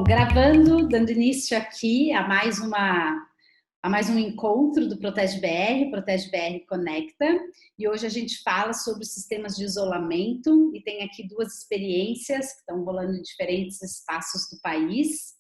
Gravando, dando início aqui a mais um encontro do Protege BR Conecta, e hoje a gente fala sobre sistemas de isolamento e tem aqui duas experiências que estão rolando em diferentes espaços do país.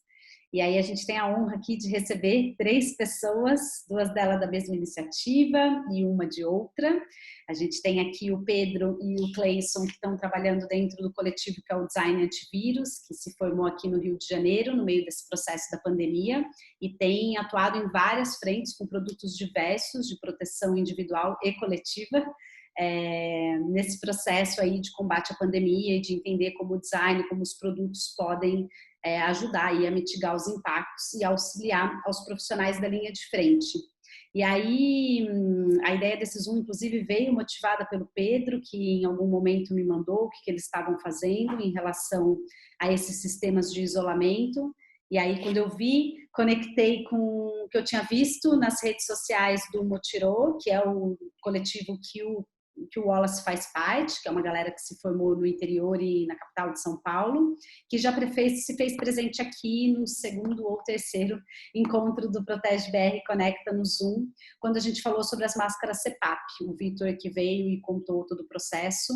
E aí a gente tem a honra aqui de receber 3 pessoas, 2 delas da mesma iniciativa e uma de outra. A gente tem aqui o Pedro e o Cleison, que estão trabalhando dentro do coletivo que é o Design Antivírus, que se formou aqui no Rio de Janeiro, no meio desse processo da pandemia, e tem atuado em várias frentes com produtos diversos de proteção individual e coletiva, nesse processo aí de combate à pandemia e de entender como o design, como os produtos podem ajudar aí a mitigar os impactos e auxiliar aos profissionais da linha de frente. E aí, a ideia desse Zoom, inclusive, veio motivada pelo Pedro, que em algum momento me mandou o que eles estavam fazendo em relação a esses sistemas de isolamento. E aí, quando eu vi, conectei com o que eu tinha visto nas redes sociais do Motirô, que é o coletivo que o Wallace faz parte, que é uma galera que se formou no interior e na capital de São Paulo, que já se fez presente aqui no segundo ou terceiro encontro do Protege BR Conecta no Zoom, quando a gente falou sobre as máscaras CPAP. O Vitor que veio e contou todo o processo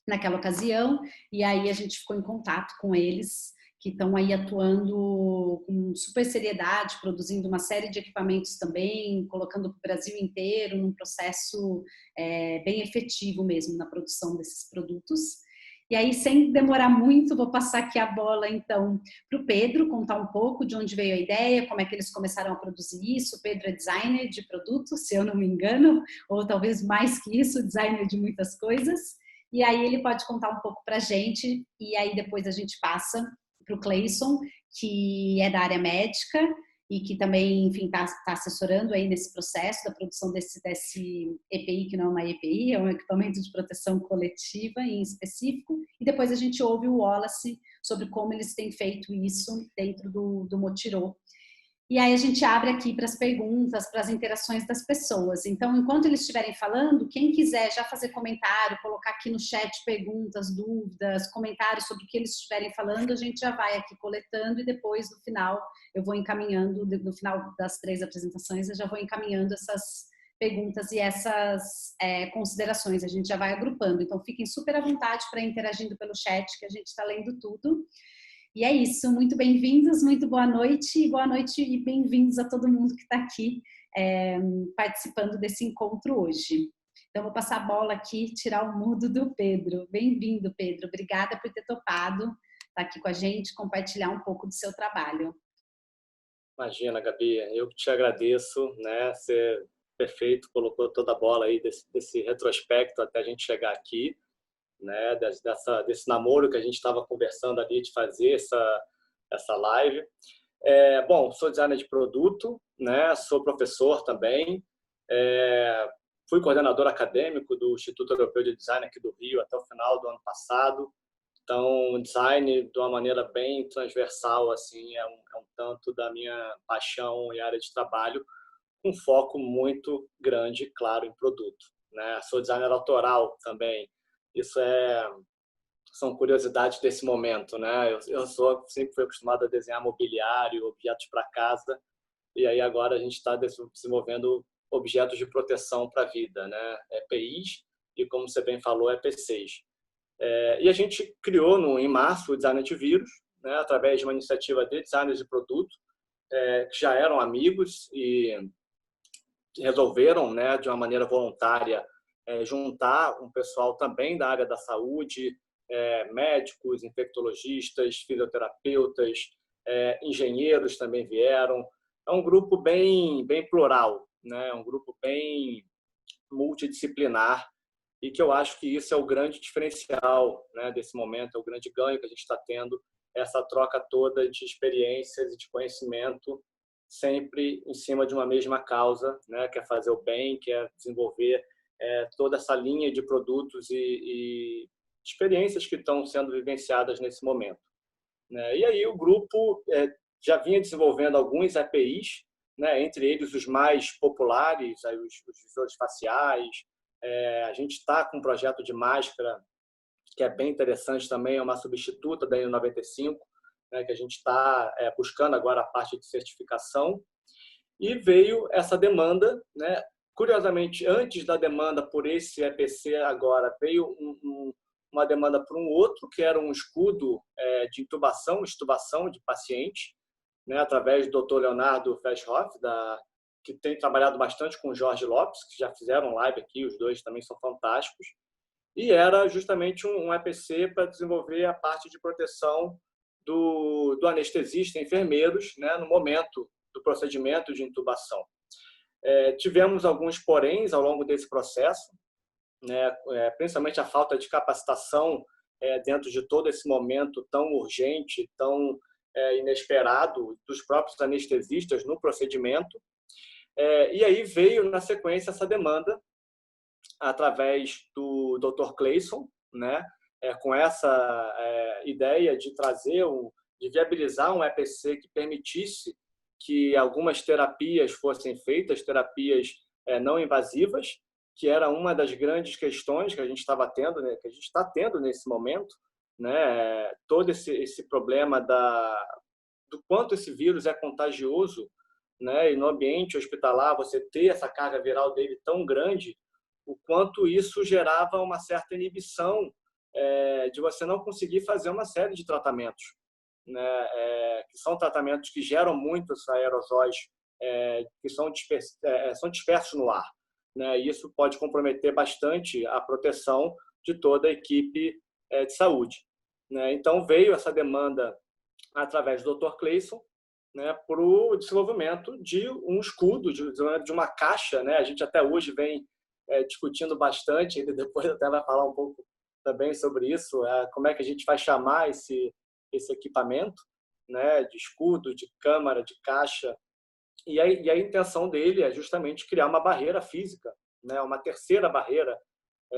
naquela ocasião, e aí a gente ficou em contato com eles, que estão aí atuando com super seriedade, produzindo uma série de equipamentos também, colocando para o Brasil inteiro num processo bem efetivo mesmo na produção desses produtos. E aí, sem demorar muito, vou passar aqui a bola, então, para o Pedro, contar um pouco de onde veio a ideia, como é que eles começaram a produzir isso. O Pedro é designer de produtos, se eu não me engano, ou talvez mais que isso, designer de muitas coisas. E aí ele pode contar um pouco para a gente, e aí depois a gente passa para o Cleison, que é da área médica e que também, enfim, está assessorando aí nesse processo da produção desse EPI, que não é uma EPI, é um equipamento de proteção coletiva em específico, e depois a gente ouve o Wallace sobre como eles têm feito isso dentro do Motirô. E aí a gente abre aqui para as perguntas, para as interações das pessoas. Então, enquanto eles estiverem falando, quem quiser já fazer comentário, colocar aqui no chat perguntas, dúvidas, comentários sobre o que eles estiverem falando, a gente já vai aqui coletando e depois, no final, eu vou encaminhando, no final das 3 apresentações, eu já vou encaminhando essas perguntas e essas considerações. A gente já vai agrupando. Então, fiquem super à vontade para interagindo pelo chat, que a gente está lendo tudo. E é isso, muito bem-vindos, muito boa noite e bem-vindos a todo mundo que está aqui participando desse encontro hoje. Então, vou passar a bola aqui, tirar o mudo do Pedro. Bem-vindo, Pedro. Obrigada por ter topado estar aqui com a gente, compartilhar um pouco do seu trabalho. Imagina, Gabi, eu que te agradeço, né? Você, perfeito, colocou toda a bola aí desse retrospecto até a gente chegar aqui, né? Desse namoro que a gente estava conversando ali de fazer essa live. Bom, sou designer de produto, né? Sou professor também, fui coordenador acadêmico do Instituto Europeu de Design aqui do Rio até o final do ano passado. Então, design de uma maneira bem transversal assim é um tanto da minha paixão e área de trabalho, com foco muito grande, claro, em produto, né? Sou designer autoral também. Isso são curiosidades desse momento, né? Eu sempre fui acostumado a desenhar mobiliário, objetos para casa, e aí agora a gente está desenvolvendo objetos de proteção para a vida, né? EPIs e, como você bem falou, EPCs. E a gente criou em março o Design Antivírus, né? Através de uma iniciativa de designers de produto, que já eram amigos e resolveram, né, de uma maneira voluntária, juntar um pessoal também da área da saúde, médicos, infectologistas, fisioterapeutas, engenheiros também vieram. É um grupo bem plural, né? Um grupo bem multidisciplinar, e que eu acho que isso é o grande diferencial, né, desse momento, é o grande ganho que a gente está tendo, essa troca toda de experiências e de conhecimento, sempre em cima de uma mesma causa, né, que é fazer o bem, que é desenvolver toda essa linha de produtos e experiências que estão sendo vivenciadas nesse momento, né? E aí o grupo já vinha desenvolvendo alguns APIs, né, entre eles os mais populares, aí os visores faciais. A gente está com um projeto de máscara que é bem interessante também, é uma substituta da N95, né, que a gente está buscando agora a parte de certificação. E veio essa demanda, né? Curiosamente, antes da demanda por esse EPC agora, veio uma demanda por um outro, que era um escudo de intubação, extubação de paciente, né? Através do Dr. Leonardo Feschhoff, que tem trabalhado bastante com o Jorge Lopes, que já fizeram live aqui, os dois também são fantásticos. E era justamente um EPC para desenvolver a parte de proteção do anestesista, enfermeiros, né? No momento do procedimento de intubação. Tivemos alguns poréns ao longo desse processo, né, principalmente a falta de capacitação dentro de todo esse momento tão urgente, tão inesperado dos próprios anestesistas no procedimento. E aí veio, na sequência, essa demanda através do Dr. Clayson, né, com essa ideia de de viabilizar um EPC que permitisse que algumas terapias fossem feitas, terapias não invasivas, que era uma das grandes questões que a gente estava tendo, né, que a gente está tendo nesse momento, né, todo esse problema do quanto esse vírus é contagioso, né, e no ambiente hospitalar você ter essa carga viral dele tão grande, o quanto isso gerava uma certa inibição de você não conseguir fazer uma série de tratamentos, né, que são tratamentos que geram muitos aerosóis que são dispersos no ar, né, e isso pode comprometer bastante a proteção de toda a equipe de saúde, né. Então veio essa demanda através do Dr. Clayson, né, para o desenvolvimento de um escudo, de uma caixa, né. A gente até hoje vem discutindo bastante, ele depois até vai falar um pouco também sobre isso, como é que a gente vai chamar esse equipamento, né, de escudo, de câmara, de caixa. E a intenção dele é justamente criar uma barreira física, né, uma terceira barreira,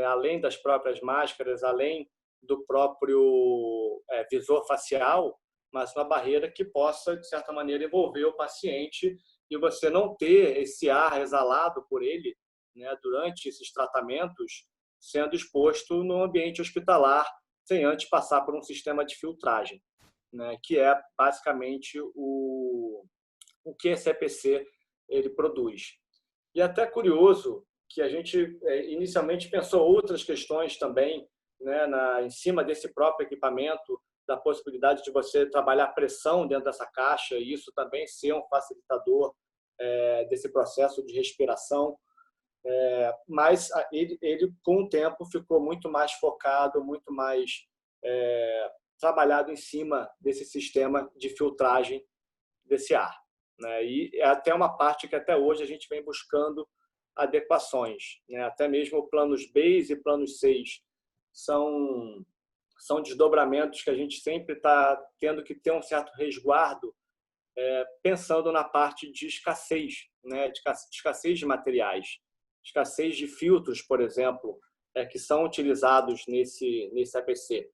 além das próprias máscaras, além do próprio visor facial, mas uma barreira que possa, de certa maneira, envolver o paciente e você não ter esse ar exalado por ele, né, durante esses tratamentos, sendo exposto no ambiente hospitalar, sem antes passar por um sistema de filtragem, né, que é basicamente o que esse EPC ele produz. E até curioso que a gente inicialmente pensou outras questões também, né, em cima desse próprio equipamento, da possibilidade de você trabalhar pressão dentro dessa caixa e isso também ser um facilitador desse processo de respiração. Mas ele, com o tempo, ficou muito mais focado, muito mais trabalhado em cima desse sistema de filtragem desse ar, né? E é até uma parte que até hoje a gente vem buscando adequações, né? Até mesmo planos Base e planos 6 são desdobramentos que a gente sempre está tendo que ter um certo resguardo, pensando na parte de escassez, né? De escassez de materiais, escassez de filtros, por exemplo, que são utilizados nesse EPC.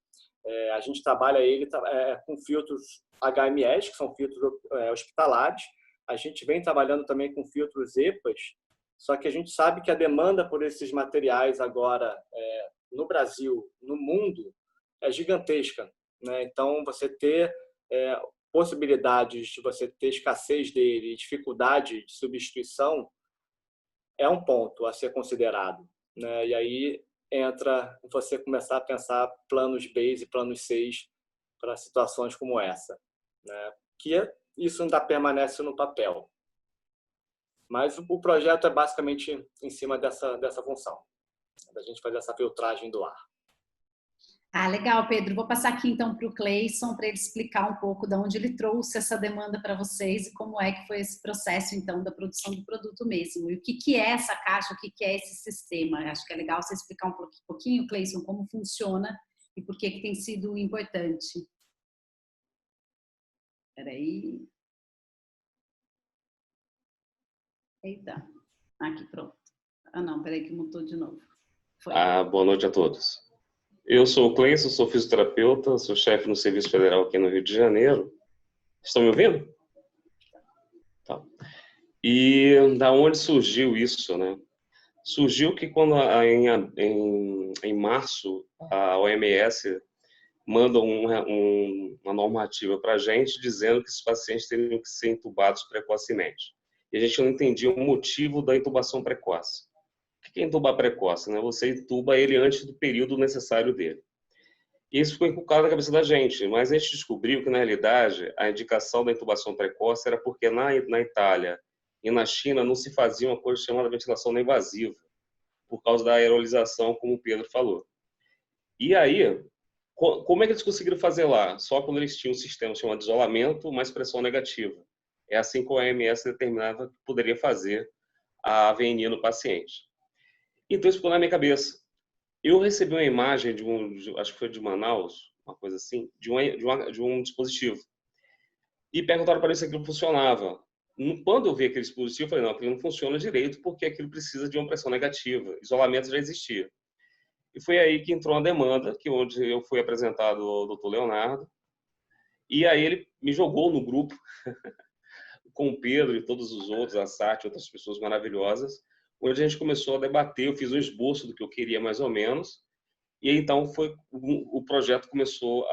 A gente trabalha ele com filtros HMS, que são filtros hospitalares. A gente vem trabalhando também com filtros EPAs, só que a gente sabe que a demanda por esses materiais agora, no Brasil, no mundo, é gigantesca, né? Então, você ter possibilidades de você ter escassez dele, dificuldade de substituição, é um ponto a ser considerado, né? E aí entra você começar a pensar planos Base e planos 6 para situações como essa, né? Isso ainda permanece no papel. Mas o projeto é basicamente em cima dessa função, da gente fazer essa filtragem do ar. Legal, Pedro. Vou passar aqui então para o Clayson para ele explicar um pouco de onde ele trouxe essa demanda para vocês e como é que foi esse processo então da produção do produto mesmo. E o que é essa caixa, o que é esse sistema? Acho que é legal você explicar um pouquinho, Clayson, como funciona e por que tem sido importante. Espera aí. Eita, aqui pronto. Não, peraí que mutou de novo. Foi. Boa noite a todos. Eu sou o Clayson, sou fisioterapeuta, sou chefe no Serviço Federal aqui no Rio de Janeiro. Estão me ouvindo? Tá. E da onde surgiu isso, né? Surgiu que quando em março a OMS mandam uma normativa para a gente dizendo que esses pacientes teriam que ser intubados precocemente. E a gente não entendia o motivo da intubação precoce. O que é intubar precoce? Né? Você intuba ele antes do período necessário dele. E isso ficou inculcado na cabeça da gente, mas a gente descobriu que, na realidade, a indicação da intubação precoce era porque na Itália e na China não se fazia uma coisa chamada ventilação não invasiva, por causa da aerolização, como o Pedro falou. E aí, como é que eles conseguiram fazer lá? Só quando eles tinham um sistema chamado de isolamento, mais pressão negativa. É assim que a OMS determinava que poderia fazer a VNI no paciente. Então, isso ficou na minha cabeça. Eu recebi uma imagem acho que foi de Manaus, uma coisa assim, de um dispositivo. E perguntaram para mim se aquilo funcionava. Quando eu vi aquele dispositivo, eu falei, não, aquilo não funciona direito porque aquilo precisa de uma pressão negativa. Isolamento já existia. E foi aí que entrou uma demanda, onde eu fui apresentado ao Dr. Leonardo. E aí ele me jogou no grupo, com o Pedro e todos os outros, a Sati, outras pessoas maravilhosas, onde a gente começou a debater, eu fiz um esboço do que eu queria mais ou menos, e aí, então o projeto começou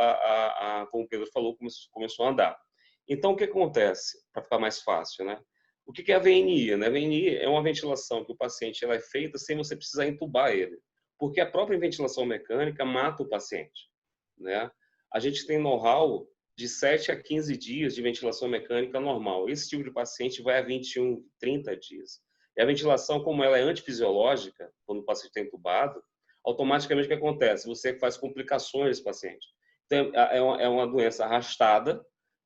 como o Pedro falou, começou a andar. Então, o que acontece, para ficar mais fácil, né? O que é a VNI? Né? A VNI é uma ventilação que o paciente ela é feita sem você precisar entubar ele, porque a própria ventilação mecânica mata o paciente, né? A gente tem know-how de 7 a 15 dias de ventilação mecânica normal. Esse tipo de paciente vai a 21, 30 dias. E a ventilação, como ela é antifisiológica, quando o paciente está entubado, automaticamente o que acontece? Você faz complicações desse paciente. Então, é uma doença arrastada,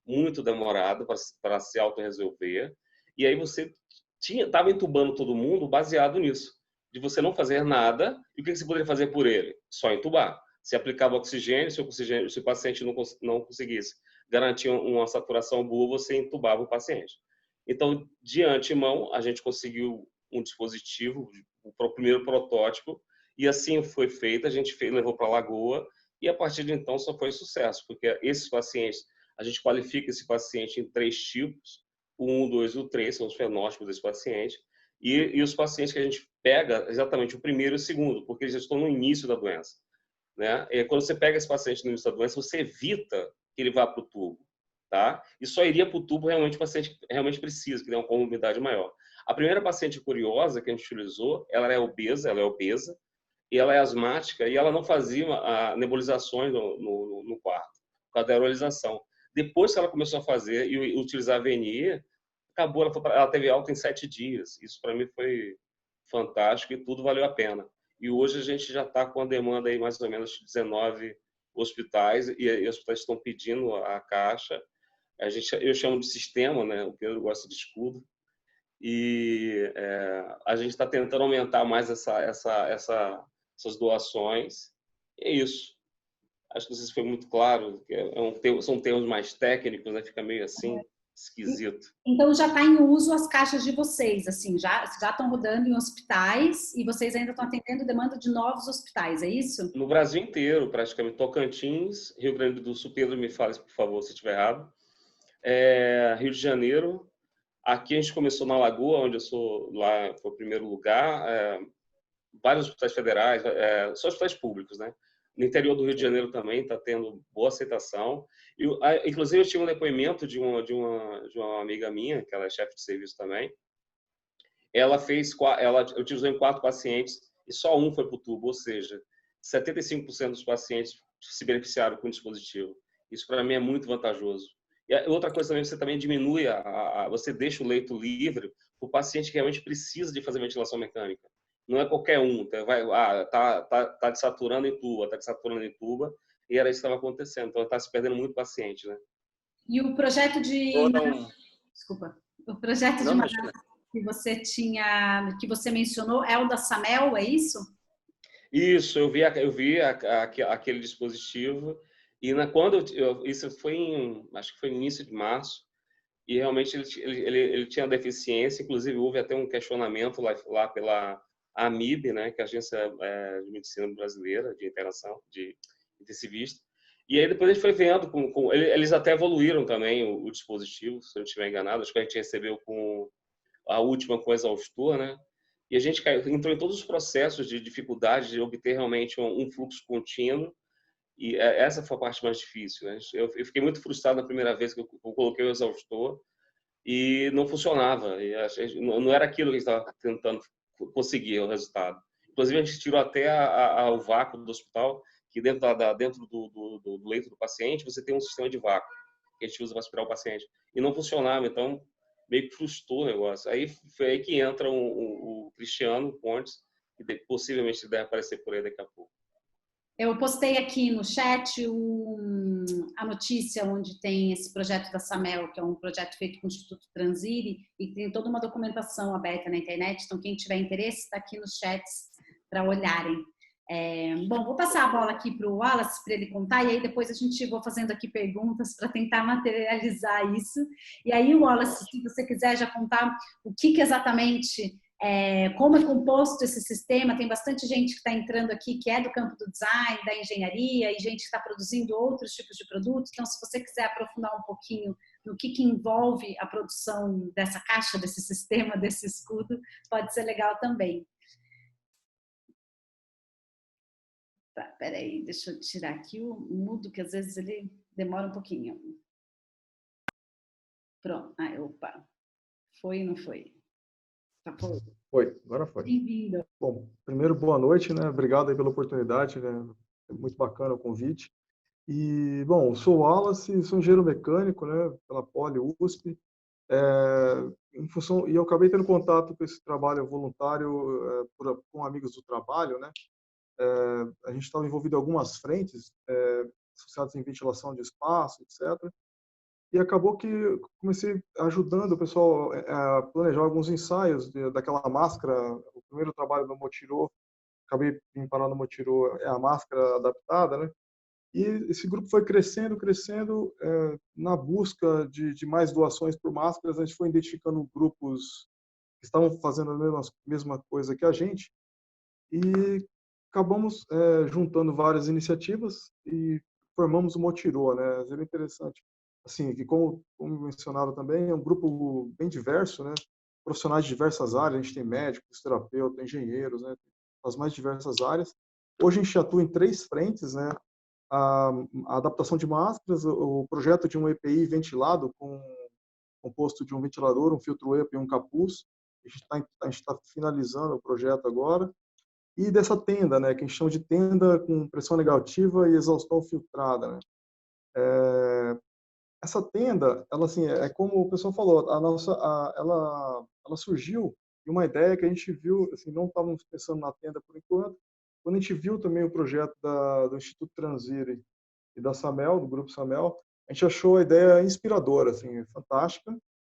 muito demorada para se autorresolver, e aí você estava entubando todo mundo baseado nisso, de você não fazer nada, e o que você poderia fazer por ele? Só entubar. Se aplicava oxigênio, se o paciente não conseguisse garantir uma saturação boa, você entubava o paciente. Então, de antemão, a gente conseguiu um dispositivo, o primeiro protótipo, e assim foi feito, a gente levou para a Lagoa, e a partir de então só foi sucesso, porque esses pacientes, a gente qualifica esse paciente em 3 tipos, o 1, 2 e o 3, são os fenótipos desse paciente, e os pacientes que a gente pega exatamente o primeiro e o segundo, porque eles já estão no início da doença. Né? E quando você pega esse paciente no início da doença, você evita que ele vá para o tubo. Tá? E só iria para o tubo realmente o paciente realmente precisa, que tem uma comorbidade maior. A primeira paciente curiosa que a gente utilizou, ela é obesa, e ela é asmática, e ela não fazia nebulizações no quarto, por causa da aerolização. Depois que ela começou a fazer e utilizar a VNI, acabou, ela teve alta em 7 dias. Isso para mim foi fantástico e tudo valeu a pena. E hoje a gente já está com a demanda aí mais ou menos de 19 hospitais, e os hospitais estão pedindo a caixa. Eu chamo de sistema, né? O Pedro gosta de escudo. E a gente está tentando aumentar mais essas doações. E é isso. Acho que não sei se foi muito claro. São termos mais técnicos, né? Fica meio assim, esquisito. Então já está em uso as caixas de vocês, assim, já estão rodando em hospitais e vocês ainda estão atendendo demanda de novos hospitais, é isso? No Brasil inteiro, praticamente. Tocantins, Rio Grande do Sul, Pedro, me fale, por favor, se estiver errado. Rio de Janeiro. Aqui a gente começou na Lagoa, onde eu sou, lá foi o primeiro lugar. Vários hospitais federais, só hospitais públicos, né? No interior do Rio de Janeiro também está tendo boa aceitação. Inclusive, eu tive um depoimento de uma amiga minha, que ela é chefe de serviço também. Ela utilizou em 4 pacientes e só um foi para o tubo, ou seja, 75% dos pacientes se beneficiaram com o dispositivo. Isso para mim é muito vantajoso. E outra coisa também, você também diminui, você deixa o leito livre para o paciente que realmente precisa de fazer ventilação mecânica. Não é qualquer um, tá desaturando em tuba, e era isso que estava acontecendo. Então, está se perdendo muito paciente, né? E o projeto de... Desculpa. O projeto de Manaus que você mencionou é o da Samel, é isso? Isso, eu vi aquele dispositivo, e isso foi acho que foi no início de março, e realmente ele tinha deficiência. Inclusive houve até um questionamento lá pela AMIB, né, que é a Agência de Medicina Brasileira de Interação, de intensivista. E aí depois a gente foi vendo, eles até evoluíram também o dispositivo, se eu não estiver enganado. Acho que a gente recebeu com a última com exaustor, né? E a gente entrou em todos os processos de dificuldade de obter realmente um fluxo contínuo. E essa foi a parte mais difícil, né? Eu fiquei muito frustrado na primeira vez que eu coloquei o exaustor e não funcionava. E não era aquilo que a gente estava tentando conseguir o resultado. Inclusive, a gente tirou até o vácuo do hospital, que dentro do leito do paciente você tem um sistema de vácuo que a gente usa para aspirar o paciente. E não funcionava, então meio que frustrou o negócio. Aí foi aí que entra o Cristiano Pontes, que possivelmente deve aparecer por aí daqui a pouco. Eu postei aqui no chat a notícia onde tem esse projeto da Samel, que é um projeto feito com o Instituto Transire, e tem toda uma documentação aberta na internet, então quem tiver interesse está aqui nos chats para olharem. Bom, vou passar a bola aqui para o Wallace, para ele contar, e aí depois a gente vou fazendo aqui perguntas para tentar materializar isso. E aí, Wallace, se você quiser já contar o que exatamente... como é composto esse sistema, tem bastante gente que está entrando aqui que é do campo do design, da engenharia, e gente que está produzindo outros tipos de produtos. Então, se você quiser aprofundar um pouquinho no que envolve a produção dessa caixa, desse sistema, desse escudo, pode ser legal também. Tá, peraí, deixa eu tirar aqui o mudo, que às vezes ele demora um pouquinho. Pronto, opa, foi ou não foi? Tá, foi. Foi, agora foi. Bem-vindo. Bom, primeiro, boa noite, né? Obrigado aí pela oportunidade, né? É muito bacana o convite. E, bom, sou o Wallace, sou engenheiro mecânico, né? Pela Poli USP. E eu acabei tendo contato com esse trabalho voluntário com amigos do trabalho, né? A gente estava envolvido em algumas frentes associadas em ventilação de espaço, etc. E acabou que comecei ajudando o pessoal a planejar alguns ensaios daquela máscara. O primeiro trabalho no Motirô, acabei vindo parar no Motirô, é a máscara adaptada, né? E esse grupo foi crescendo, na busca de mais doações por máscaras. A gente foi identificando grupos que estavam fazendo a mesma coisa que a gente e acabamos juntando várias iniciativas e formamos o Motirô, né? É interessante. Assim, que como mencionaram também, é um grupo bem diverso, né? Profissionais de diversas áreas, a gente tem médicos, terapeutas, engenheiros, né? As mais diversas áreas. Hoje a gente atua em 3 frentes, né? A adaptação de máscaras, o projeto de um EPI ventilado composto de um ventilador, um filtro EPI e um capuz. A gente está finalizando o projeto agora. E dessa tenda, né? Que a gente chama de tenda com pressão negativa e exaustão filtrada, né? Essa tenda, ela assim, é como o pessoal falou, ela surgiu de uma ideia que a gente viu, assim, não estávamos pensando na tenda por enquanto, quando a gente viu também o projeto do Instituto Transire e da Samel, do Grupo Samel, a gente achou a ideia inspiradora, assim, fantástica,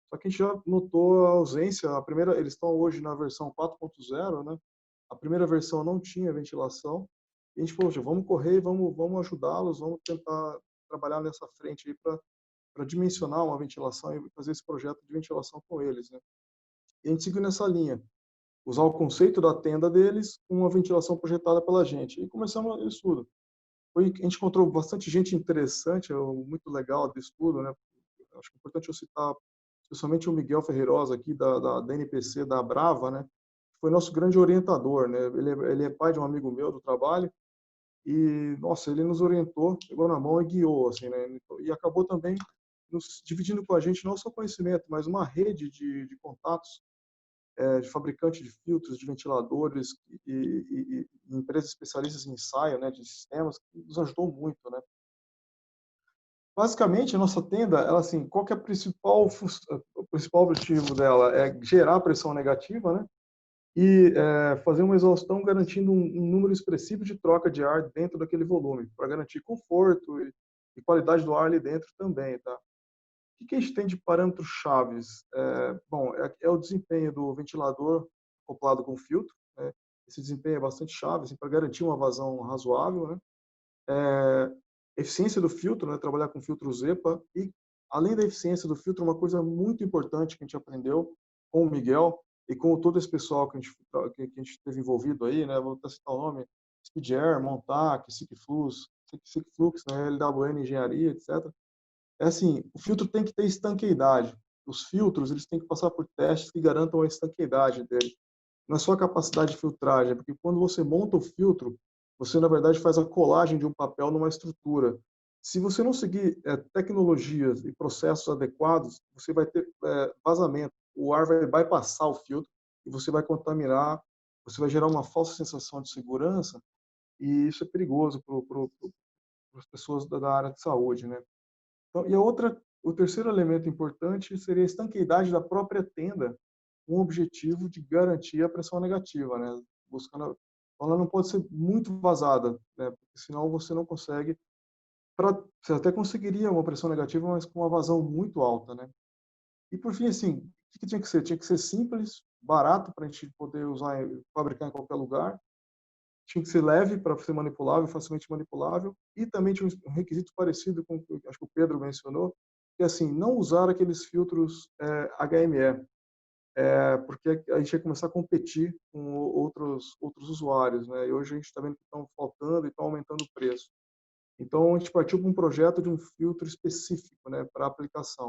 só que a gente já notou a ausência, eles estão hoje na versão 4.0, né? A primeira versão não tinha ventilação, e a gente falou, vamos correr, vamos ajudá-los, vamos tentar trabalhar nessa frente aí para dimensionar uma ventilação e fazer esse projeto de ventilação com eles, né? E a gente seguiu nessa linha, usar o conceito da tenda deles com uma ventilação projetada pela gente. E começamos o estudo. A gente encontrou bastante gente interessante, muito legal do estudo, né? Acho que é importante eu citar especialmente o Miguel Ferreirosa aqui da NPC, da Brava, né? Foi nosso grande orientador, né? Ele é pai de um amigo meu do trabalho e, nossa, ele nos orientou, pegou na mão e guiou, assim, né? E acabou também nos dividindo com a gente não só conhecimento, mas uma rede de contatos de fabricantes de filtros, de ventiladores e empresas especialistas em ensaio, né, de sistemas, que nos ajudou muito, né. Basicamente, a nossa tenda, ela assim, qual que é o principal objetivo dela? É gerar pressão negativa, né, e fazer uma exaustão garantindo um número expressivo de troca de ar dentro daquele volume, para garantir conforto e qualidade do ar ali dentro também, tá? O que a gente tem de parâmetros chaves? Bom, é o desempenho do ventilador acoplado com o filtro, né? Esse desempenho é bastante chave assim, para garantir uma vazão razoável, né? Eficiência do filtro, né? Trabalhar com filtros EPA e, além da eficiência do filtro, uma coisa muito importante que a gente aprendeu com o Miguel e com todo esse pessoal que a gente esteve envolvido aí, né? Vou até citar o nome: Speedair, Montac, Sikflux, né? LWN Engenharia, etc. É assim, o filtro tem que ter estanqueidade. Os filtros, eles têm que passar por testes que garantam a estanqueidade dele. Não é só a capacidade de filtragem, porque quando você monta o filtro, você, na verdade, faz a colagem de um papel numa estrutura. Se você não seguir tecnologias e processos adequados, você vai ter vazamento. O ar vai bypassar o filtro e você vai contaminar, você vai gerar uma falsa sensação de segurança e isso é perigoso para as pessoas da área de saúde, né? Então, e o terceiro elemento importante seria a estanqueidade da própria tenda, com o objetivo de garantir a pressão negativa, né? Buscando, então ela não pode ser muito vazada, né? Porque senão você não consegue, você até conseguiria uma pressão negativa, mas com uma vazão muito alta, né? E por fim, assim, o que tinha que ser? Tinha que ser simples, barato para a gente poder usar, fabricar em qualquer lugar. Tinha que ser leve para ser manipulável, facilmente manipulável, e também tinha um requisito parecido com o que acho que o Pedro mencionou, que é assim, não usar aqueles filtros HME, porque a gente ia começar a competir com outros usuários, né? E hoje a gente está vendo que estão faltando e estão aumentando o preço. Então a gente partiu para um projeto de um filtro específico, né, para aplicação.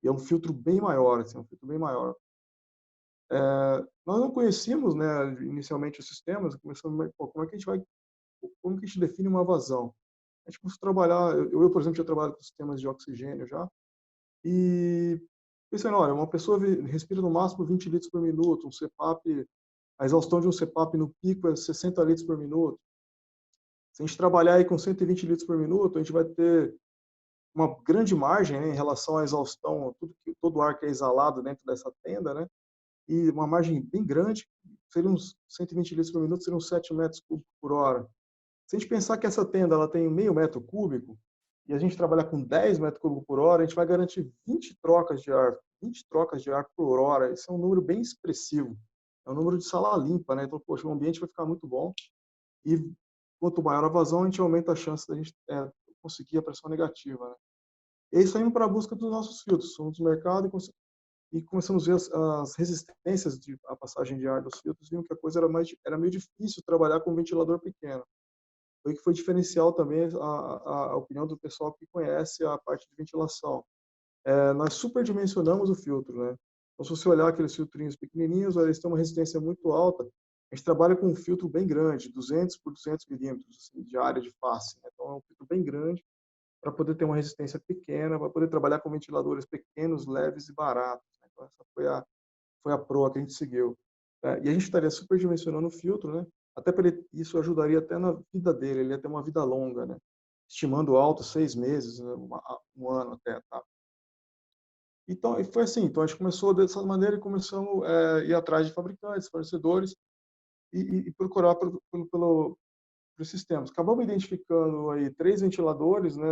E é um filtro bem maior, assim, um filtro bem maior. Nós não conhecíamos, né, inicialmente os sistemas, começamos, pô, como é que a gente vai, como que a gente define uma vazão? A gente começou a trabalhar, por exemplo, já trabalho com sistemas de oxigênio já, e pensei, olha, uma pessoa respira no máximo 20 litros por minuto, um CPAP, a exaustão de um CPAP no pico é 60 litros por minuto. Se a gente trabalhar aí com 120 litros por minuto, a gente vai ter uma grande margem, né, em relação à exaustão, todo o ar que é exalado dentro dessa tenda, né? E uma margem bem grande, seriam uns 120 litros por minuto, seriam 7 metros cúbicos por hora. Se a gente pensar que essa tenda ela tem meio metro cúbico, e a gente trabalhar com 10 metros cúbicos por hora, a gente vai garantir 20 trocas de ar, 20 trocas de ar por hora. Esse é um número bem expressivo. É um número de sala limpa, né? Então, poxa, o ambiente vai ficar muito bom. E quanto maior a vazão, a gente aumenta a chance da gente conseguir a pressão negativa, né? E aí saímos para a busca dos nossos filtros. Fomos no mercado e começamos a ver as resistências à passagem de ar dos filtros, vimos que a coisa era meio difícil trabalhar com um ventilador pequeno. Foi que foi diferencial também a opinião do pessoal que conhece a parte de ventilação. Nós superdimensionamos o filtro, né? Então, se você olhar aqueles filtrinhos pequenininhos, eles têm uma resistência muito alta. A gente trabalha com um filtro bem grande, 200 por 200 milímetros assim, de área de face, né? Então, é um filtro bem grande para poder ter uma resistência pequena, para poder trabalhar com ventiladores pequenos, leves e baratos, né? Então, essa foi a proa que a gente seguiu. E a gente estaria superdimensionando o filtro, né? Até para isso ajudaria até na vida dele, ele ia ter uma vida longa, né? Estimando alto 6 meses, né? Um ano até, tá? Então, foi assim, então a gente começou dessa maneira e começamos a ir atrás de fabricantes, fornecedores e procurar pelos sistemas. Acabamos identificando aí 3 ventiladores, né?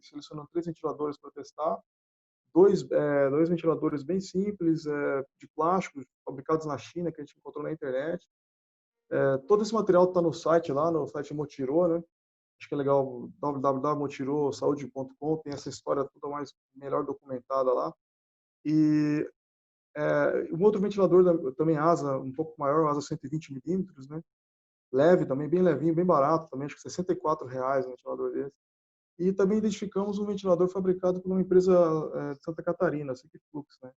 Selecionando 3 ventiladores para testar. Dois ventiladores bem simples, de plástico, fabricados na China, que a gente encontrou na internet. Todo esse material está no site lá, no site Motiro, né? Acho que é legal, www.motirosaude.com, tem essa história toda melhor documentada lá. E um outro ventilador também asa um pouco maior, asa 120 milímetros, né? Leve também, bem levinho, bem barato também, acho que R$64 um ventilador desse. E também identificamos um ventilador fabricado por uma empresa de Santa Catarina, a Flux, né?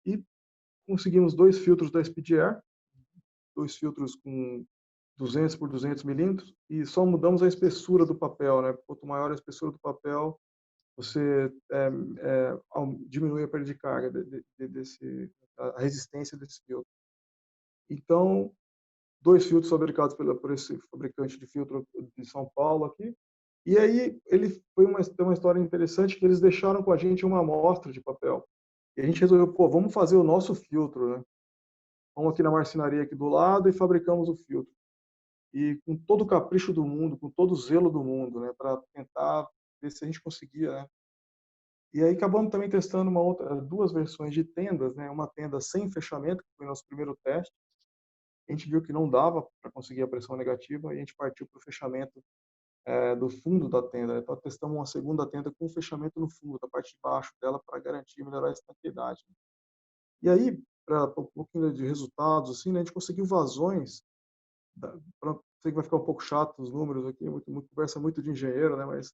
E conseguimos 2 filtros da SPDR, 2 filtros com 200 por 200 milímetros, e só mudamos a espessura do papel, né? Quanto maior a espessura do papel, você diminui a perda de carga a resistência desse filtro. Então, 2 filtros fabricados por esse fabricante de filtro de São Paulo aqui. E aí tem uma história interessante que eles deixaram com a gente uma amostra de papel. E a gente resolveu, vamos fazer o nosso filtro, né? Vamos aqui na marcenaria aqui do lado e fabricamos o filtro. E com todo o capricho do mundo, com todo o zelo do mundo, né, para tentar ver se a gente conseguia, né? E aí acabamos também testando 2 versões de tendas, né? Uma tenda sem fechamento, que foi o nosso primeiro teste. A gente viu que não dava para conseguir a pressão negativa e a gente partiu para o fechamento do fundo da tenda, né? Então testamos uma segunda tenda com fechamento no fundo, da parte de baixo dela, para garantir e melhorar a estanqueidade, né? E aí, para um pouquinho de resultados, assim, né, a gente conseguiu vazões, sei que vai ficar um pouco chato os números aqui, conversa muito de engenheiro, né, mas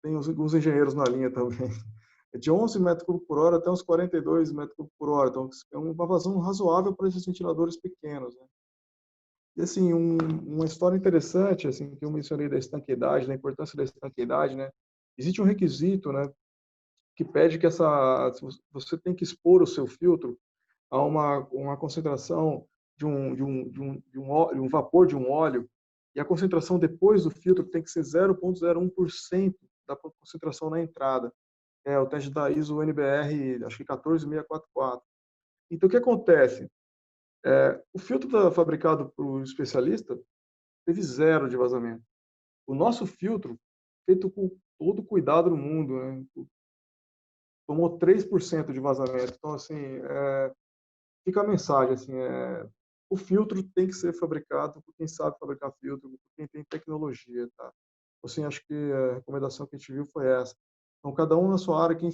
tem uns engenheiros na linha também. É de 11 metros cúbicos por hora até uns 42 metros cúbicos por hora, então é uma vazão razoável para esses ventiladores pequenos, né? E, assim, uma história interessante, assim, que eu mencionei da estanqueidade, da importância da estanqueidade, né? Existe um requisito, né, que pede que você tem que expor o seu filtro a uma concentração de um vapor de um óleo, e a concentração depois do filtro tem que ser 0,01% da concentração na entrada. É o teste da ISO NBR, acho que 14644. Então, o que acontece? O filtro fabricado por um especialista teve zero de vazamento. O nosso filtro, feito com todo o cuidado do mundo, né, tomou 3% de vazamento. Então, assim, fica a mensagem, assim, o filtro tem que ser fabricado por quem sabe fabricar filtro, por quem tem tecnologia, tá? Assim, acho que a recomendação que a gente viu foi essa. Então, cada um na sua área, quem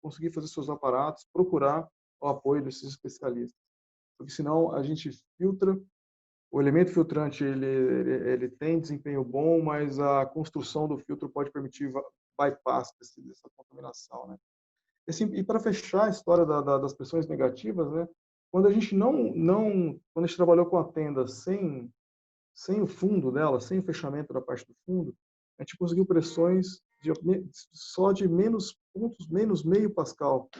conseguir fazer seus aparatos, procurar o apoio desses especialistas. Porque senão a gente filtra, o elemento filtrante ele tem desempenho bom, mas a construção do filtro pode permitir bypass dessa contaminação, né? Assim, e para fechar a história das pressões negativas, né? Quando a gente quando a gente trabalhou com a tenda sem o fundo dela, sem o fechamento da parte do fundo, a gente conseguiu pressões só de menos pontos, menos meio pascal,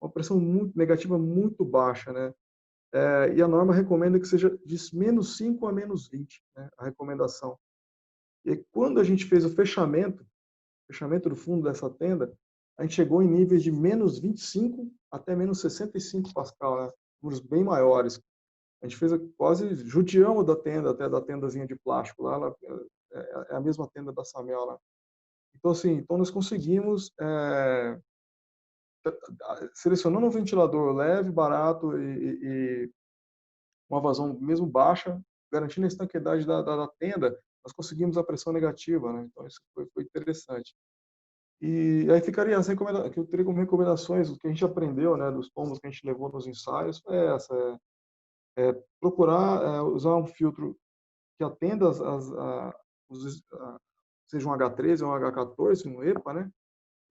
uma pressão muito negativa muito baixa, né? E a norma recomenda que seja de menos 5 a menos 20, né? A recomendação. E quando a gente fez o fechamento do fundo dessa tenda, a gente chegou em níveis de menos 25 até menos 65 pascal, né? Números bem maiores. A gente fez quase judiamos da tenda, até da tendazinha de plástico lá, ela é a mesma tenda da Samel lá. Então, assim, então nós conseguimos, selecionando um ventilador leve, barato e uma vazão mesmo baixa, garantindo a estanqueidade da tenda, nós conseguimos a pressão negativa, né? Então isso foi interessante. E aí ficaria as recomendações, que eu teria como recomendações, o que a gente aprendeu, né, dos tombos que a gente levou nos ensaios, foi essa, procurar usar um filtro que atenda seja um H13 ou um H14, um EPA, né,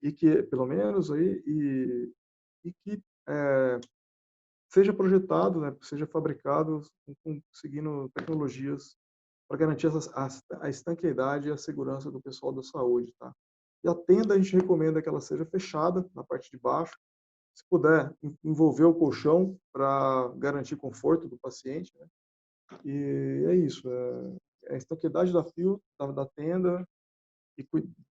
e que, pelo menos, aí, e que seja projetado, né, seja fabricado seguindo tecnologias para garantir a estanqueidade e a segurança do pessoal da saúde, tá? E a tenda a gente recomenda que ela seja fechada na parte de baixo, se puder envolver o colchão para garantir conforto do paciente, né? E é isso, a estanqueidade da tenda e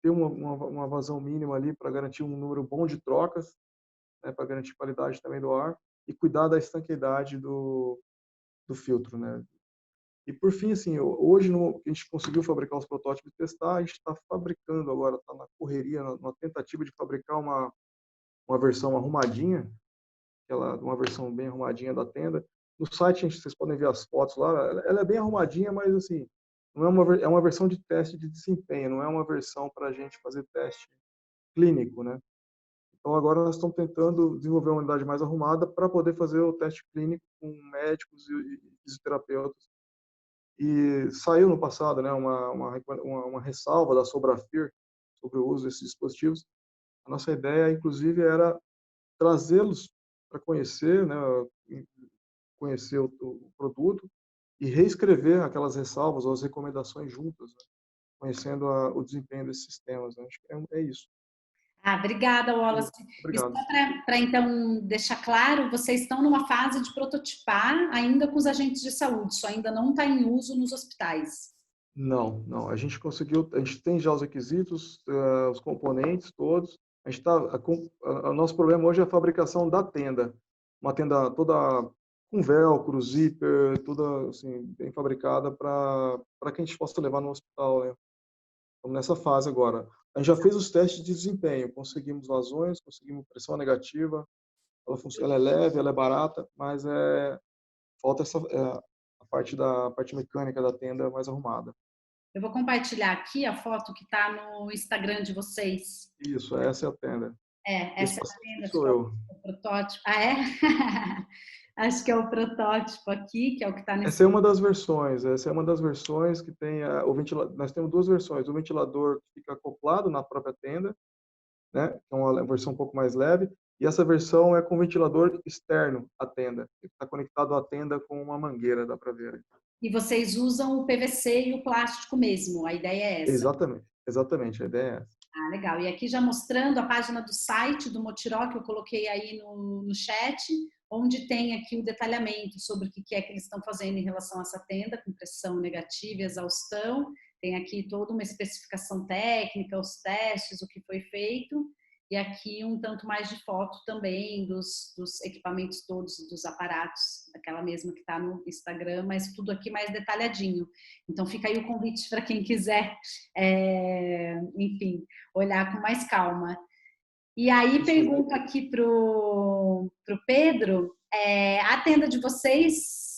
ter uma vazão mínima ali para garantir um número bom de trocas, né, para garantir qualidade também do ar e cuidar da estanqueidade do filtro, né? E por fim, assim, hoje a gente conseguiu fabricar os protótipos e testar, a gente está fabricando agora, está na correria, numa tentativa de fabricar uma versão arrumadinha, uma versão bem arrumadinha da tenda. No site vocês podem ver as fotos lá, ela é bem arrumadinha, mas assim, não é uma versão de teste de desempenho, não é uma versão para a gente fazer teste clínico, né? Então agora nós estamos tentando desenvolver uma unidade mais arrumada para poder fazer o teste clínico com médicos e fisioterapeutas. E saiu no passado, né, uma ressalva da Sobrafir sobre o uso desses dispositivos. A nossa ideia, inclusive, era trazê-los para conhecer, né, conhecer o produto e reescrever aquelas ressalvas ou as recomendações juntas, né, conhecendo o desempenho desses sistemas. Né? Acho que é isso. Obrigada, Wallace. E só Obrigado. para então deixar claro, vocês estão numa fase de prototipar ainda com os agentes de saúde, isso ainda não está em uso nos hospitais. Não. A gente tem já os requisitos, os componentes todos. O nosso problema hoje é a fabricação da tenda. Uma tenda toda com velcro, zíper, toda assim, bem fabricada para que a gente possa levar no hospital, né? Estamos nessa fase agora. A gente já fez os testes de desempenho, conseguimos vazões, conseguimos pressão negativa, ela é leve, ela é barata, mas falta a parte mecânica da tenda mais arrumada. Eu vou compartilhar aqui a foto que está no Instagram de vocês. Isso, essa é a tenda. Essa é a tenda, acho sou que é eu. o protótipo. Ah, é? Acho que é o protótipo aqui, que é o que está nesse... Essa é uma das versões que tem o ventilador. Nós temos duas versões, o ventilador que fica acoplado na própria tenda, né, que é uma versão um pouco mais leve, e essa versão é com ventilador externo à tenda, que está conectado à tenda com uma mangueira, dá para ver. E vocês usam o PVC e o plástico mesmo, a ideia é essa? Exatamente, a ideia é essa. Ah, legal. E aqui já mostrando a página do site do Motiró, que eu coloquei aí no chat, onde tem aqui o detalhamento sobre o que é que eles estão fazendo em relação a essa tenda, com pressão negativa e exaustão. Tem aqui toda uma especificação técnica, os testes, o que foi feito. E aqui um tanto mais de foto também dos equipamentos todos, dos aparatos, aquela mesma que está no Instagram, mas tudo aqui mais detalhadinho. Então fica aí o convite para quem quiser, enfim, olhar com mais calma. E aí pergunto aqui pro Pedro, a tenda de vocês,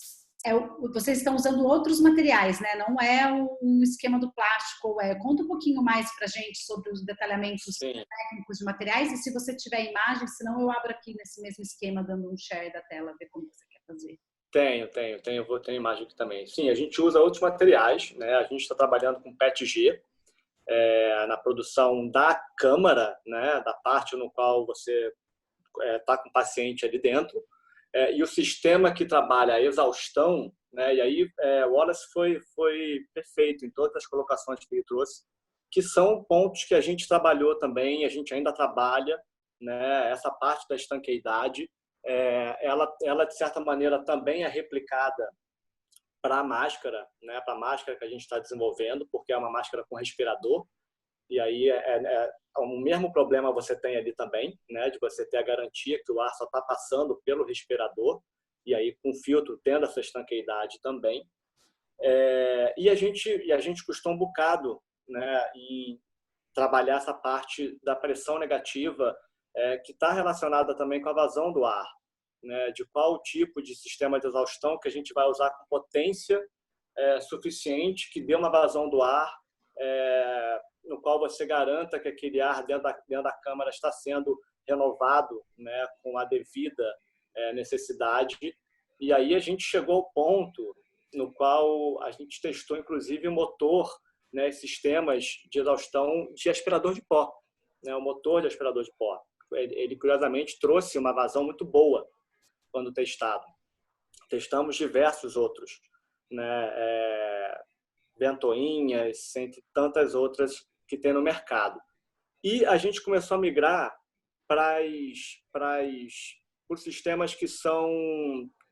vocês estão usando outros materiais, né? Não é um esquema do plástico, conta um pouquinho mais para a gente sobre os detalhamentos técnicos de materiais, e se você tiver imagem, senão eu abro aqui nesse mesmo esquema, dando um share da tela, ver como você quer fazer. Tenho imagem aqui também. Sim, a gente usa outros materiais, né? A gente está trabalhando com PETG, na produção da câmara, né? Da parte no qual você está com o paciente ali dentro. E o sistema que trabalha a exaustão, né? E aí o Wallace foi perfeito em todas as colocações que ele trouxe, que são pontos que a gente trabalhou também, a gente ainda trabalha, né? Essa parte da estanqueidade, ela de certa maneira também é replicada para a máscara, né? Para a máscara que a gente está desenvolvendo, porque é uma máscara com respirador. E aí o mesmo problema você tem ali também, né, de você ter a garantia que o ar só está passando pelo respirador, e aí com o filtro tendo essa estanqueidade também. E a gente custou um bocado, né, em trabalhar essa parte da pressão negativa, que está relacionada também com a vazão do ar, né, de qual tipo de sistema de exaustão que a gente vai usar com potência suficiente, que dê uma vazão do ar, no qual você garanta que aquele ar dentro da câmara está sendo renovado, né, com a devida necessidade. E aí a gente chegou ao ponto no qual a gente testou, inclusive, o motor, né, sistemas de exaustão de aspirador de pó, né, o motor de aspirador de pó. Ele, curiosamente, trouxe uma vazão muito boa quando testado. Testamos diversos outros, né, ventoinhas, entre tantas outras que tem no mercado. E a gente começou a migrar para os sistemas que são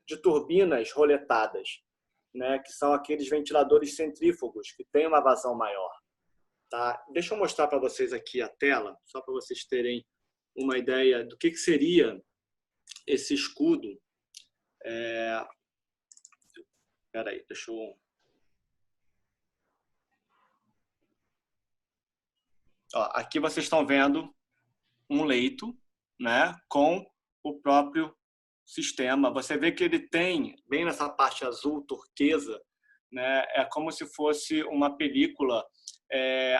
de turbinas roletadas, né? Que são aqueles ventiladores centrífugos que têm uma vazão maior. Tá? Deixa eu mostrar para vocês aqui a tela, só para vocês terem uma ideia do que seria esse escudo. Espera aí, deixa eu... Aqui vocês estão vendo um leito, né, com o próprio sistema. Você vê que ele tem, bem nessa parte azul turquesa, né, é como se fosse uma película.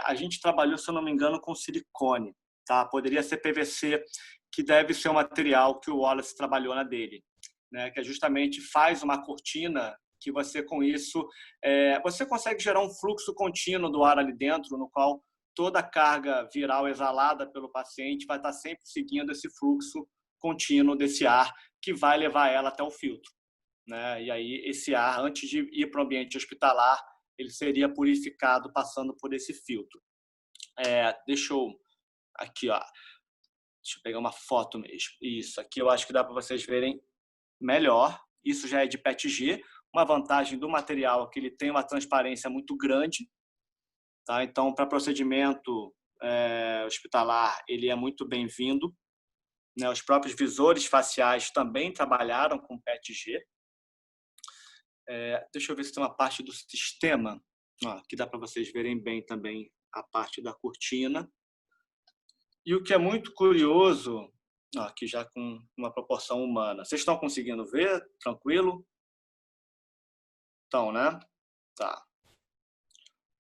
A gente trabalhou, se eu não me engano, com silicone. Tá? Poderia ser PVC, que deve ser o material que o Wallace trabalhou na dele, né, que justamente faz uma cortina que você, com isso, você consegue gerar um fluxo contínuo do ar ali dentro, no qual toda a carga viral exalada pelo paciente vai estar sempre seguindo esse fluxo contínuo desse ar que vai levar ela até o filtro, né? E aí esse ar, antes de ir para o ambiente hospitalar, ele seria purificado passando por esse filtro. Deixa eu pegar uma foto mesmo. Isso, aqui eu acho que dá para vocês verem melhor. Isso já é de PETG. Uma vantagem do material é que ele tem uma transparência muito grande. Tá? Então, para procedimento hospitalar, ele é muito bem-vindo. Né? Os próprios visores faciais também trabalharam com PETG. Deixa eu ver se tem uma parte do sistema. Aqui dá para vocês verem bem também a parte da cortina. E o que é muito curioso, aqui já com uma proporção humana. Vocês estão conseguindo ver? Tranquilo? Então, né? Tá.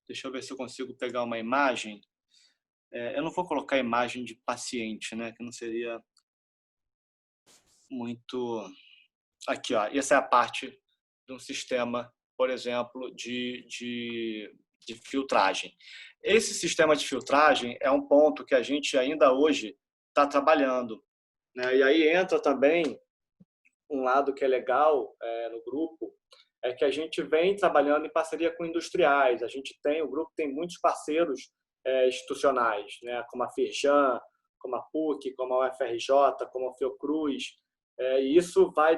Deixa eu ver se eu consigo pegar uma imagem. Eu não vou colocar imagem de paciente, né? Que não seria muito... Aqui, essa é a parte de um sistema, por exemplo, de filtragem. Esse sistema de filtragem é um ponto que a gente ainda hoje está trabalhando, né? E aí entra também um lado que é legal no grupo, é que a gente vem trabalhando em parceria com industriais. O grupo tem muitos parceiros institucionais, né, como a Firjan, como a PUC, como a UFRJ, como a Fiocruz. E isso vai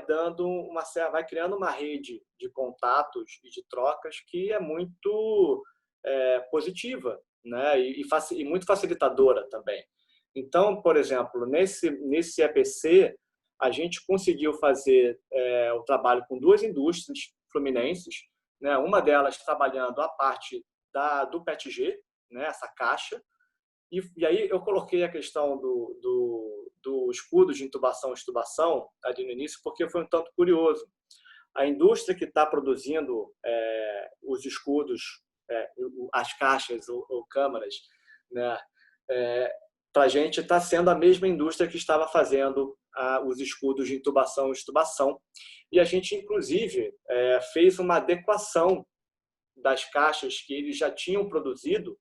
criando uma rede de contatos e de trocas que é muito positiva, né, e muito facilitadora também. Então, por exemplo, nesse EPC, a gente conseguiu fazer o trabalho com 2 indústrias fluminenses, né? Uma delas trabalhando a parte do PETG, né? Essa caixa, e aí eu coloquei a questão do escudo de intubação e extubação ali no início, porque foi um tanto curioso. A indústria que está produzindo os escudos, as caixas ou câmaras, né? Para a gente está sendo a mesma indústria que estava fazendo os escudos de intubação e extubação. E a gente, inclusive, fez uma adequação das caixas que eles já tinham produzido,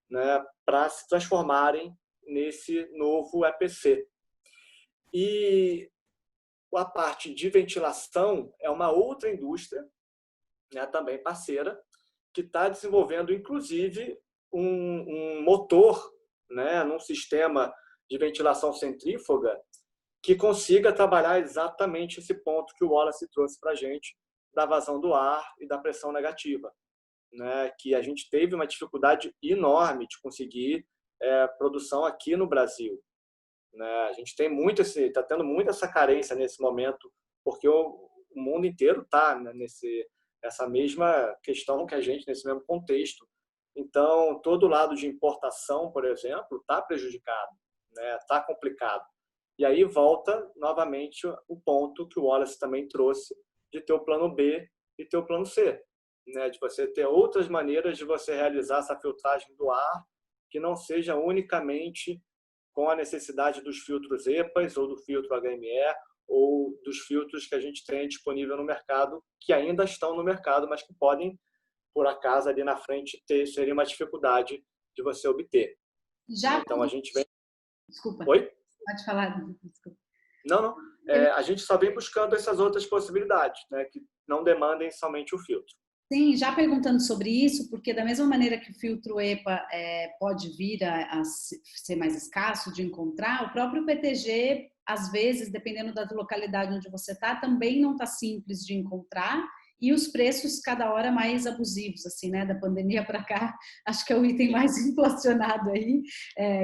né, para se transformarem nesse novo EPC. E a parte de ventilação é uma outra indústria, né, também parceira, que está desenvolvendo, inclusive, um motor, né, num sistema de ventilação centrífuga que consiga trabalhar exatamente esse ponto que o Wallace trouxe para a gente, da vazão do ar e da pressão negativa, né, que a gente teve uma dificuldade enorme de conseguir produção aqui no Brasil, né? A gente está tendo muito essa carência nesse momento, porque o mundo inteiro está, né, essa mesma questão que a gente, nesse mesmo contexto. Então, todo lado de importação, por exemplo, está prejudicado, né? Está complicado. E aí volta novamente o ponto que o Wallace também trouxe, de ter o plano B e ter o plano C, né? De você ter outras maneiras de você realizar essa filtragem do ar que não seja unicamente com a necessidade dos filtros EPAs ou do filtro HME ou dos filtros que a gente tem disponível no mercado, que ainda estão no mercado, mas que podem, por acaso, ali na frente, seria uma dificuldade de você obter. Então, a gente vem... Desculpa. Oi? Pode falar. Desculpa. Não. A gente só vem buscando essas outras possibilidades, né, que não demandem somente o filtro. Sim, já perguntando sobre isso, porque da mesma maneira que o filtro EPA pode vir a ser mais escasso de encontrar, o próprio PTG, às vezes, dependendo da localidade onde você está, também não está simples de encontrar, e os preços cada hora mais abusivos, assim, né? Da pandemia para cá, acho que é o item mais inflacionado aí,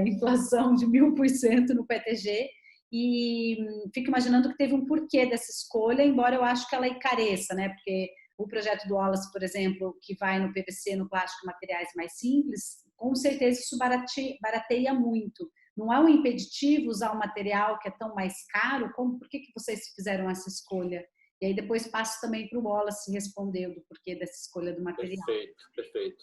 inflação de 1000% no PTG, e fico imaginando que teve um porquê dessa escolha, embora eu acho que ela encareça, né? Porque o projeto do Wallace, por exemplo, que vai no PVC, no plástico, materiais mais simples, com certeza isso barateia muito. Não é um impeditivo usar um material que é tão mais caro? Por que vocês fizeram essa escolha? E aí depois passo também para o Wallace responder do porquê dessa escolha do material. Perfeito.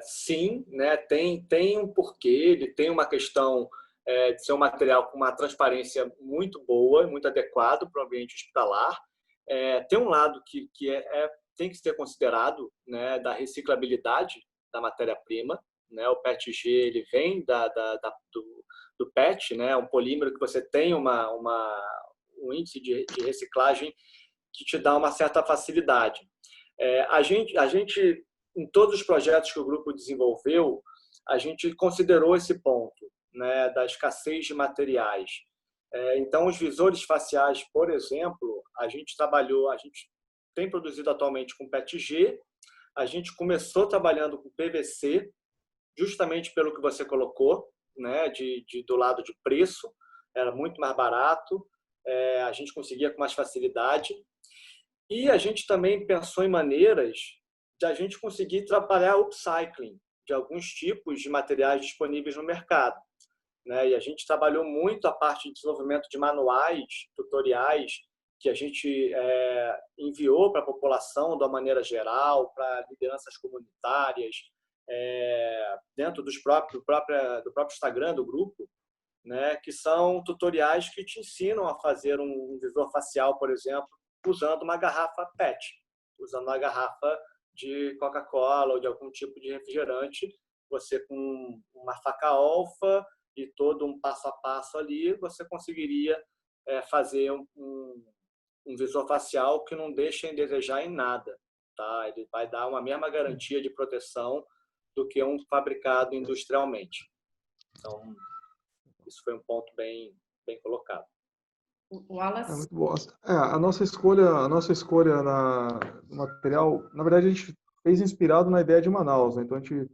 Sim, né, tem um porquê, ele tem uma questão de ser um material com uma transparência muito boa, muito adequado para o ambiente hospitalar. Tem um lado que tem que ser considerado, né, da reciclabilidade da matéria-prima, né? O PETG ele vem do PET, né? Um polímero que você tem um índice de reciclagem que te dá uma certa facilidade. A gente, em todos os projetos que o grupo desenvolveu, a gente considerou esse ponto, né, da escassez de materiais. Então, os visores faciais, por exemplo, a gente tem produzido atualmente com PETG, a gente começou trabalhando com PVC, justamente pelo que você colocou, né, do lado de preço, era muito mais barato, a gente conseguia com mais facilidade, e a gente também pensou em maneiras de a gente conseguir trabalhar upcycling de alguns tipos de materiais disponíveis no mercado, né? E a gente trabalhou muito a parte de desenvolvimento de manuais, tutoriais, que a gente enviou para a população de uma maneira geral, para lideranças comunitárias, dentro do próprio Instagram do grupo, né? Que são tutoriais que te ensinam a fazer um visor facial, por exemplo, usando uma garrafa PET, usando uma garrafa de Coca-Cola ou de algum tipo de refrigerante, você com uma faca alfa e todo um passo a passo ali, você conseguiria fazer um visor facial que não deixa em desejar em nada, tá? Ele vai dar uma mesma garantia de proteção do que um fabricado industrialmente. Então, isso foi um ponto bem colocado. Wallace? Muito bom. A nossa escolha no material, na verdade, a gente fez inspirado na ideia de Manaus, né? Então, a gente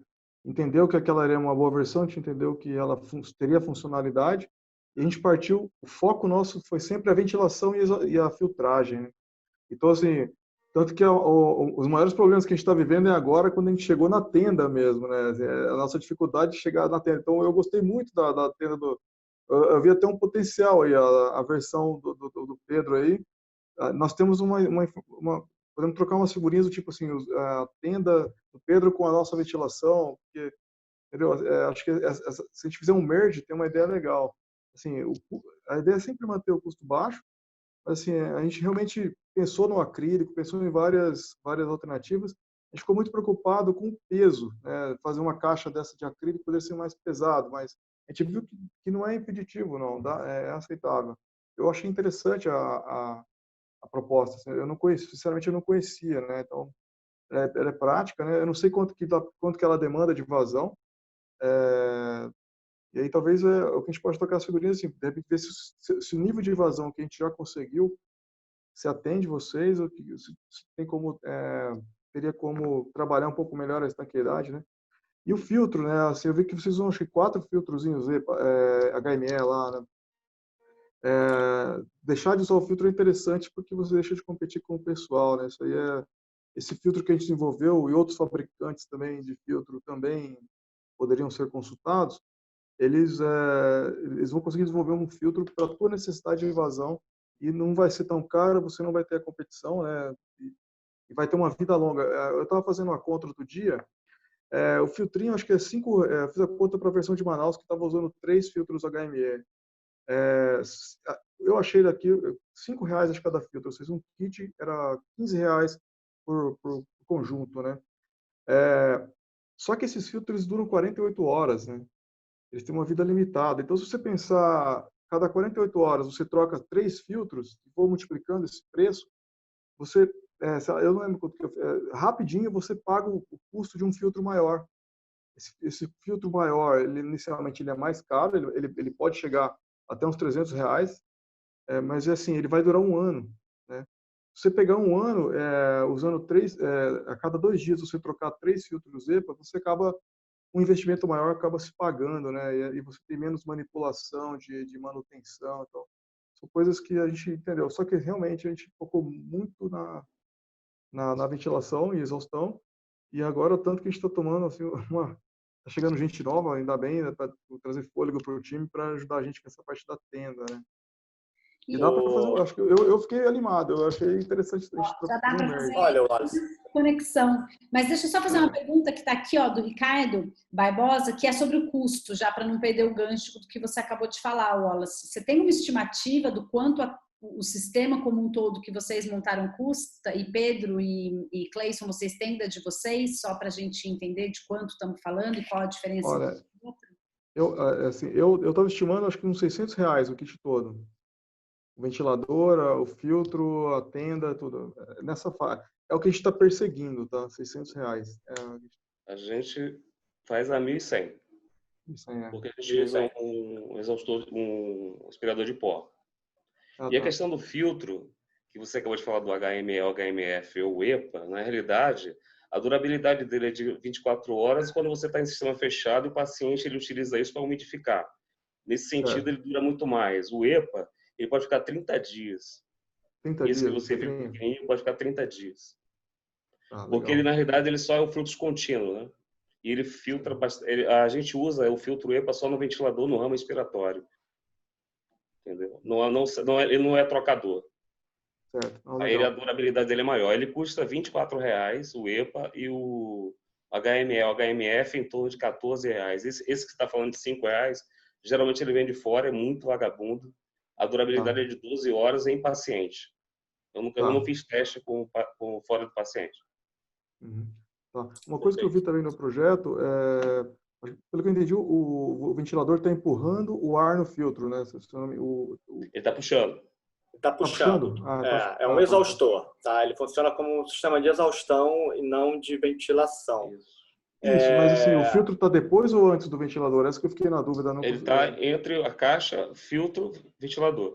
entendeu que aquela era uma boa versão, a gente entendeu que ela teria funcionalidade, e a gente partiu, o foco nosso foi sempre a ventilação e a filtragem, né? Então, assim, tanto que os maiores problemas que a gente está vivendo é agora, quando a gente chegou na tenda mesmo, né? A nossa dificuldade de chegar na tenda. Então, eu gostei muito da tenda eu vi até um potencial aí, a versão do Pedro aí. Nós temos podemos trocar umas figurinhas do tipo assim, a tenda do Pedro com a nossa ventilação, porque, entendeu? Acho que se a gente fizer um merge, tem uma ideia legal. Assim, a ideia é sempre manter o custo baixo, mas assim, a gente realmente pensou no acrílico, pensou em várias alternativas. A gente ficou muito preocupado com o peso, né? Fazer uma caixa dessa de acrílico poderia ser mais pesado, mas a gente viu que não é impeditivo, não, é aceitável. Eu achei interessante a proposta. Assim, eu não conhecia, sinceramente, eu não conhecia, né? Então, ela é prática, né? Eu não sei quanto que ela demanda de vazão. E aí talvez o que a gente pode tocar as figurinhas assim, de repente ver se o nível de vazão que a gente já conseguiu se atende vocês, ou se tem teria como trabalhar um pouco melhor a estanqueidade, né? E o filtro, né? Assim, eu vi que vocês usam, acho que 4 filtrozinhos HME lá, né? Deixar de usar o filtro é interessante porque você deixa de competir com o pessoal, né? Esse filtro que a gente desenvolveu e outros fabricantes também de filtro também poderiam ser consultados. Eles vão conseguir desenvolver um filtro para a tua necessidade de vazão e não vai ser tão caro, você não vai ter a competição, né? E vai ter uma vida longa. Eu estava fazendo uma conta outro dia, o filtrinho, acho que é 5, fiz a conta para a versão de Manaus, que estava usando 3 filtros HME. Eu achei daqui R$5 de cada filtro, ou seja, um kit era R$15 por conjunto, né? Só que esses filtros duram 48 horas, né? Eles têm uma vida limitada. Então, se você pensar, cada 48 horas você troca 3 filtros, e for multiplicando esse preço, você, eu não lembro quanto que rapidinho você paga o custo de um filtro maior. Esse filtro maior, inicialmente ele é mais caro, ele pode chegar até uns R$300, mas assim, ele vai durar um ano, né? Se você pegar um ano, usando a cada 2 dias você trocar 3 filtros EPA, você acaba um investimento maior acaba se pagando, né? E você tem menos manipulação de manutenção. Então, são coisas que a gente entendeu. Só que realmente a gente focou muito na ventilação e exaustão. E agora, o tanto que a gente está tomando, assim, tá chegando gente nova, ainda bem, né, para trazer fôlego para o time, para ajudar a gente com essa parte da tenda, né? E dá para fazer, acho que eu fiquei animado, eu achei interessante a gente Já dá para fazer Olha, Wallace, conexão. Mas deixa eu só fazer uma pergunta que está aqui, ó, do Ricardo Barbosa, que é sobre o custo, já para não perder o gancho do que você acabou de falar, Wallace. Você tem uma estimativa do quanto o sistema como um todo que vocês montaram custa? E Pedro e Cleison, vocês têm da de vocês, só para a gente entender de quanto estamos falando e qual a diferença? Olha, eu estava estimando, acho que uns R$600 o kit todo. O ventilador, o filtro, a tenda, tudo. Nessa faixa. É o que a gente está perseguindo, tá? R$600. A gente faz a 1.100. Isso aí, Porque a gente usa um exaustor, um aspirador de pó. E a questão do filtro, que você acabou de falar do HME, o HMF ou o EPA, na realidade, a durabilidade dele é de 24 horas quando você está em sistema fechado e o paciente ele utiliza isso para umidificar. Nesse sentido, ele dura muito mais. O EPA, ele pode ficar 30 dias. 30 Esse que dias, você viu pequenininho pode ficar 30 dias. Porque ele, na realidade, ele só é o fluxo contínuo, né? E ele filtra bastante. A gente usa o filtro EPA só no ventilador, no ramo expiratório. Entendeu? Ele não é trocador. Certo. Aí a durabilidade dele é maior. Ele custa R$24, o EPA, e o HME, o HMF em torno de R$14. Esse que você está falando de R$5, geralmente ele vem de fora, é muito vagabundo. A durabilidade é de 12 horas em paciente. Eu não fiz teste com fora do paciente. Uhum. Tá. Uma coisa que eu vi também no projeto, pelo que eu entendi, o ventilador está empurrando o ar no filtro, né? Ele está puxando. Está Tá puxando. puxando? Ah, É um exaustor, tá? Ele funciona como um sistema de exaustão e não de ventilação. Isso, mas assim, o filtro está depois ou antes do ventilador? Essa que eu fiquei na dúvida. Não Ele está entre a caixa, filtro, ventilador,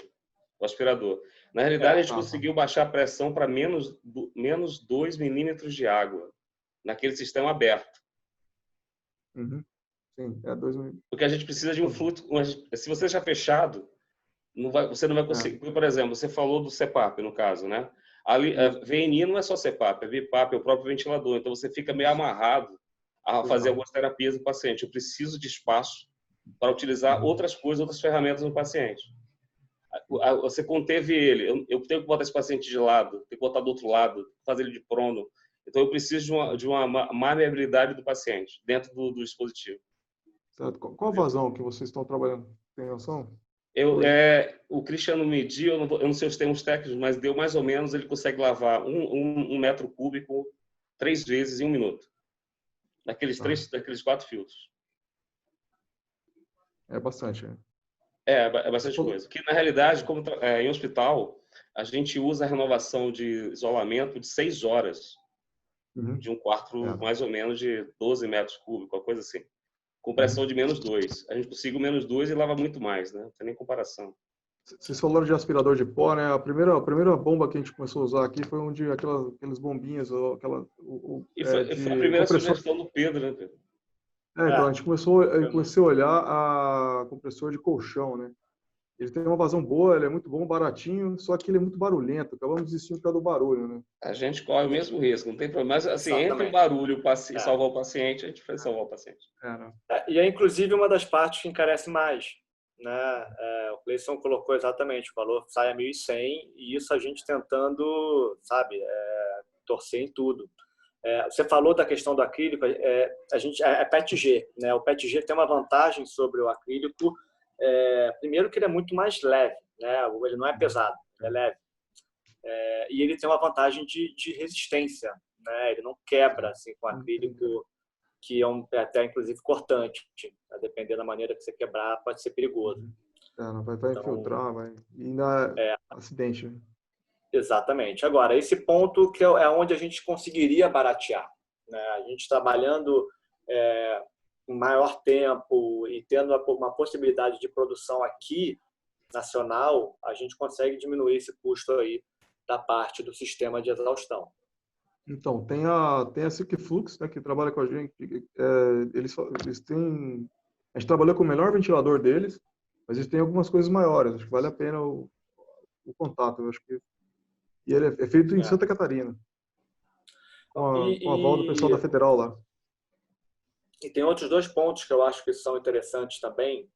o aspirador. Na realidade, a gente conseguiu baixar a pressão para menos 2 milímetros de água naquele sistema aberto. Uhum. Sim, é 2 Porque a gente precisa de um fluxo. Se você deixar fechado, você não vai conseguir. Por exemplo, você falou do CPAP, no caso, né? Ali, a VNI não é só CPAP, é BIPAP, é o próprio ventilador. Então, você fica meio amarrado a fazer algumas terapias do paciente. Eu preciso de espaço para utilizar outras coisas, outras ferramentas no paciente. Você conteve ele. Eu tenho que botar esse paciente de lado, tenho que botar do outro lado, fazer ele de prono. Então, eu preciso de uma maleabilidade do paciente dentro do dispositivo. Certo. Qual a vazão que vocês estão trabalhando? Tem noção? O Cristiano mediu, eu não sei os termos técnicos, mas deu mais ou menos, ele consegue lavar um metro cúbico 3 vezes em 1 minuto. Daqueles 4 filtros. É bastante, né? É bastante coisa. Que, na realidade, como em hospital, a gente usa a renovação de isolamento de 6 horas, de um quarto mais ou menos de 12 metros cúbicos, uma coisa assim. Com pressão de -2. A gente consegue o -2 e lava muito mais, né? Não tem nem comparação. Vocês falaram de aspirador de pó, né? A primeira bomba que a gente começou a usar aqui foi onde aquelas bombinhas, foi a primeira sugestão do Pedro, né, Pedro? Então a gente comecei a olhar a compressor de colchão, né? Ele tem uma vazão boa, ele é muito bom, baratinho, só que ele é muito barulhento. Acabamos desistindo por causa do barulho, né? A gente corre o mesmo risco, não tem problema. Mas, assim, entre o barulho e salvar o paciente, a gente vai salvar o paciente. E é, inclusive, uma das partes que encarece mais, né? O Cleison colocou exatamente, o valor sai a 1.100 e isso a gente tentando, sabe, torcer em tudo. Você falou da questão do acrílico, a gente é PETG, né? O PETG tem uma vantagem sobre o acrílico. Primeiro que ele é muito mais leve, né? Ele não é pesado, ele é leve. E ele tem uma vantagem de resistência, né? Ele não quebra assim com acrílico, que é até inclusive cortante. A depender da maneira que você quebrar, pode ser perigoso. Vai infiltrar, vai. E ainda acidente, né? Exatamente. Agora, esse ponto que é onde a gente conseguiria baratear, né? A gente trabalhando em maior tempo e tendo uma possibilidade de produção aqui nacional, a gente consegue diminuir esse custo aí da parte do sistema de exaustão. Então, tem a Silkflux, né, que trabalha com a gente. Eles têm... A gente trabalhou com o melhor ventilador deles, mas eles têm algumas coisas maiores. Acho que vale a pena o contato. Eu acho que... E ele é feito em Santa Catarina, com a aval do pessoal da Federal lá. E tem outros 2 pontos que eu acho que são interessantes também.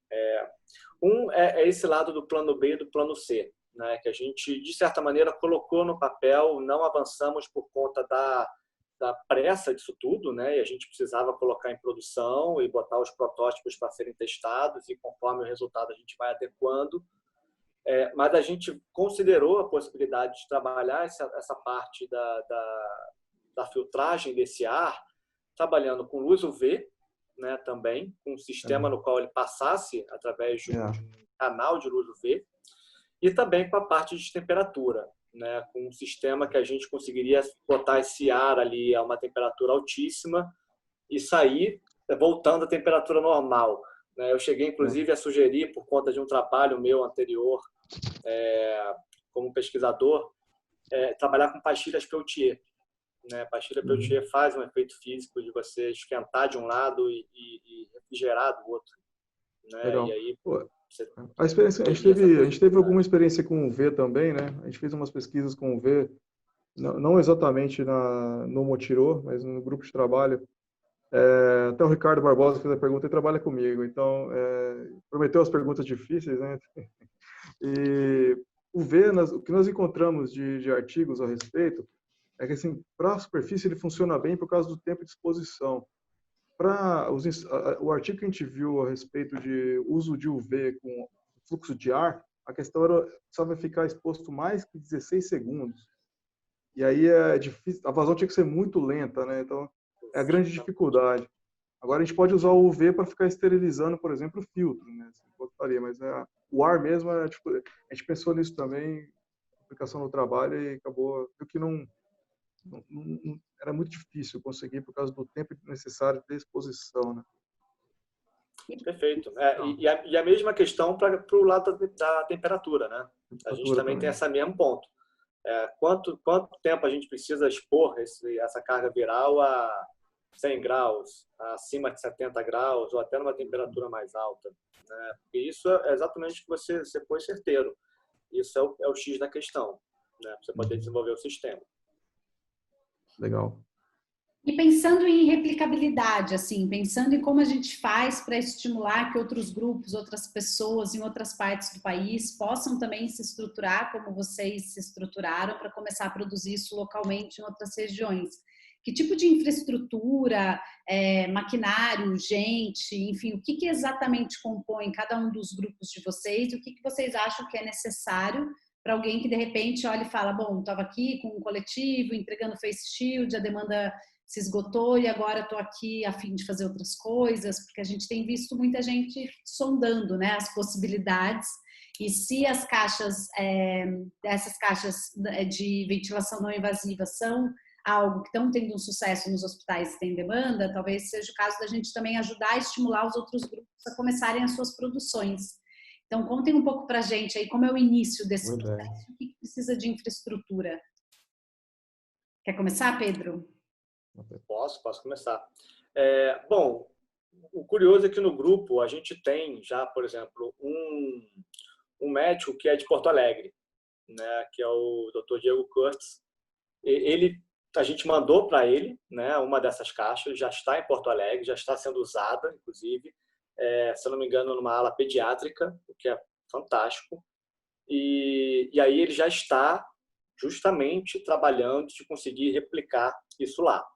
Um é esse lado do plano B e do plano C, né, que a gente, de certa maneira, colocou no papel, não avançamos por conta da pressa disso tudo, né, e a gente precisava colocar em produção e botar os protótipos para serem testados e conforme o resultado a gente vai adequando. Mas a gente considerou a possibilidade de trabalhar essa parte da filtragem desse ar, trabalhando com luz UV, né, também, com um sistema no qual ele passasse através de um canal de luz UV, e também com a parte de temperatura, né, com um sistema que a gente conseguiria botar esse ar ali a uma temperatura altíssima e sair voltando à temperatura normal. Eu cheguei, inclusive, a sugerir, por conta de um trabalho meu anterior como pesquisador, trabalhar com pastilhas Peltier. Pastilha Peltier faz um efeito físico de você esquentar de um lado e refrigerar do outro. Legal. E aí, a gente teve alguma experiência com UV também, né? A gente fez umas pesquisas com UV, não exatamente no Motirô, mas no grupo de trabalho. Até o Ricardo Barbosa fez a pergunta e trabalha comigo, então prometeu as perguntas difíceis, né? E UV, o que nós encontramos de artigos a respeito é que, assim, para a superfície ele funciona bem por causa do tempo de exposição. O artigo que a gente viu a respeito de uso de UV com fluxo de ar, a questão era só vai ficar exposto mais que 16 segundos. E aí é difícil, a vazão tinha que ser muito lenta, né? Então é a grande dificuldade. Agora a gente pode usar o UV para ficar esterilizando, por exemplo, o filtro, né? Mas o ar mesmo, a gente pensou nisso também, aplicação no trabalho e acabou que não era muito difícil conseguir por causa do tempo necessário de exposição, né? Perfeito. E a mesma questão para o lado da temperatura, né? A gente também tem esse mesmo ponto. Quanto tempo a gente precisa expor essa carga viral a 100 graus, acima de 70 graus, ou até numa temperatura mais alta, né? Porque isso é exatamente o que você pôs certeiro. Isso é o X da questão, né? Para você poder desenvolver o sistema. Legal. E pensando em replicabilidade, assim, pensando em como a gente faz para estimular que outros grupos, outras pessoas em outras partes do país possam também se estruturar como vocês se estruturaram para começar a produzir isso localmente em outras regiões. Que tipo de infraestrutura, maquinário, gente, enfim, o que exatamente compõe cada um dos grupos de vocês e o que vocês acham que é necessário para alguém que de repente olha e fala, bom, estava aqui com um coletivo, entregando face shield, a demanda se esgotou e agora estou aqui a fim de fazer outras coisas, porque a gente tem visto muita gente sondando, né, as possibilidades, e se as caixas, essas caixas de ventilação não invasiva são algo que estão tendo um sucesso nos hospitais e tem demanda, talvez seja o caso da gente também ajudar a estimular os outros grupos a começarem as suas produções. Então, contem um pouco para a gente aí como é o início desse processo, o que precisa de infraestrutura. Quer começar, Pedro? Posso começar. Bom, o curioso é que no grupo a gente tem já, por exemplo, um médico que é de Porto Alegre, né, que é o Dr. Diego Kurtz. A gente mandou para ele, né, uma dessas caixas, já está em Porto Alegre, já está sendo usada, inclusive, se eu não me engano, numa ala pediátrica, o que é fantástico. E aí ele já está justamente trabalhando de conseguir replicar isso lá.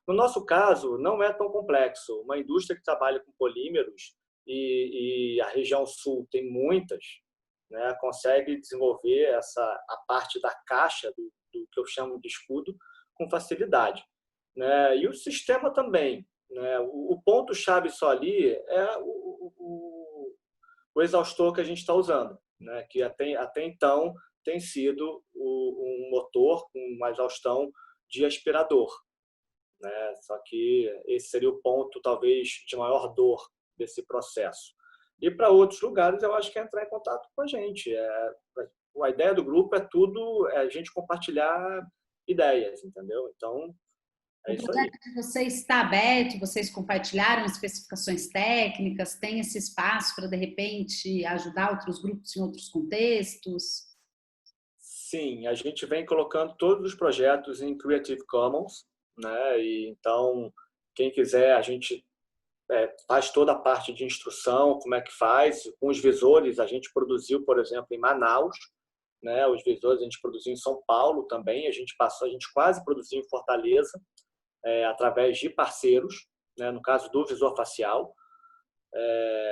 No nosso caso, não é tão complexo. Uma indústria que trabalha com polímeros, e a região sul tem muitas, né, consegue desenvolver a parte da caixa, do que eu chamo de escudo, com facilidade, né? E o sistema também, né? O ponto-chave só ali é o exaustor que a gente está usando, né? Que até então tem sido um motor com uma exaustão de aspirador, né? Só que esse seria o ponto, talvez, de maior dor desse processo. E para outros lugares, eu acho que é entrar em contato com a gente. A ideia do grupo é a gente compartilhar ideias, entendeu? Então, é isso aí. O projeto de vocês está aberto? Vocês compartilharam especificações técnicas? Tem esse espaço para, de repente, ajudar outros grupos em outros contextos? Sim, a gente vem colocando todos os projetos em Creative Commons, né? E então, quem quiser, a gente faz toda a parte de instrução, como é que faz. Com os visores, a gente produziu, por exemplo, em Manaus, né? Os visores a gente produziu em São Paulo também. A gente quase produziu em Fortaleza, através de parceiros, né? No caso do visor facial.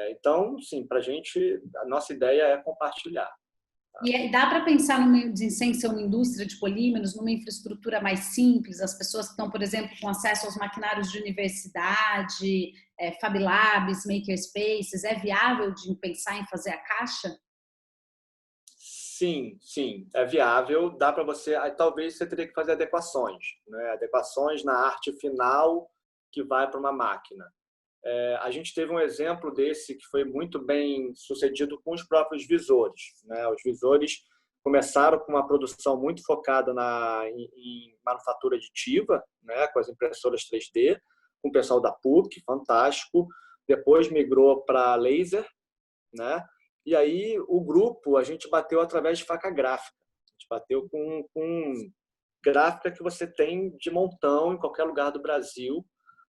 Então, sim, para a gente, a nossa ideia é compartilhar. E dá para pensar sem ser uma indústria de polímeros, numa infraestrutura mais simples, as pessoas que estão, por exemplo, com acesso aos maquinários de universidade, Fab Labs, Makerspaces, é viável de pensar em fazer a caixa? Sim, é viável, dá para você, aí talvez você teria que fazer adequações, né? Adequações na arte final que vai para uma máquina. A gente teve um exemplo desse que foi muito bem sucedido com os próprios visores, né? Os visores começaram com uma produção muito focada em manufatura aditiva, né? Com as impressoras 3D, com o pessoal da PUC, fantástico. Depois migrou para laser, né? E aí o grupo a gente bateu através de faca gráfica. A gente bateu com gráfica que você tem de montão em qualquer lugar do Brasil.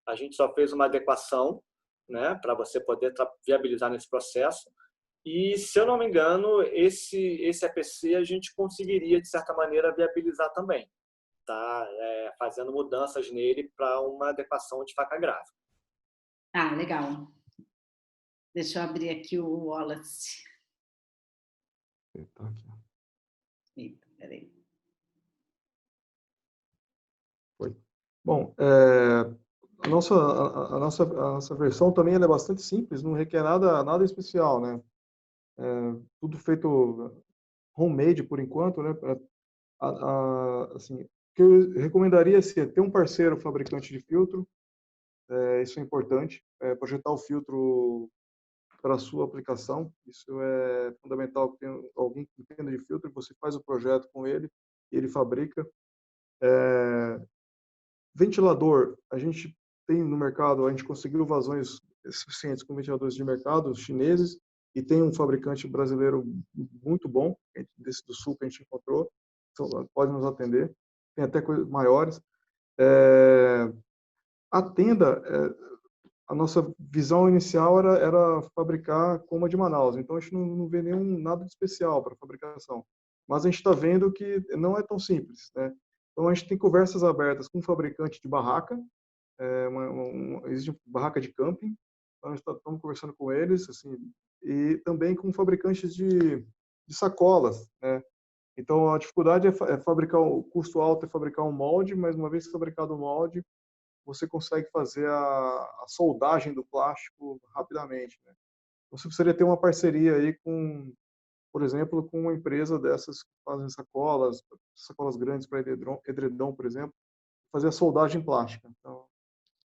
A gente só fez uma adequação, né, para você poder viabilizar nesse processo. E, se eu não me engano, esse APC a gente conseguiria, de certa maneira, viabilizar também, tá? Fazendo mudanças nele para uma adequação de faca gráfica. Ah, legal. Deixa eu abrir aqui o Wallace. Eita, peraí. Foi. Bom, a nossa versão também é bastante simples, não requer nada especial, né? Tudo feito homemade por enquanto, né? Assim, o que eu recomendaria é ter um parceiro fabricante de filtro, isso é importante, projetar o filtro para a sua aplicação, isso é fundamental, que tenha alguém que entenda de filtro, você faz o projeto com ele, e ele fabrica. Ventilador, a gente tem no mercado, a gente conseguiu vazões suficientes com ventiladores de mercado chineses, e tem um fabricante brasileiro muito bom, desse do sul que a gente encontrou, pode nos atender, tem até coisas maiores. A tenda, a nossa visão inicial era fabricar como a de Manaus, então a gente não vê nada de especial para fabricação, mas a gente está vendo que não é tão simples, né? Então a gente tem conversas abertas com um fabricante de barraca, existe barraca de camping, então estamos conversando com eles, assim, e também com fabricantes de sacolas, né? Então a dificuldade é fabricar, o custo alto é fabricar um molde, mas uma vez fabricado o molde, você consegue fazer a soldagem do plástico rapidamente, né? Você precisaria ter uma parceria aí com, por exemplo, com uma empresa dessas que fazem sacolas grandes para edredom, por exemplo, fazer a soldagem plástica. Então,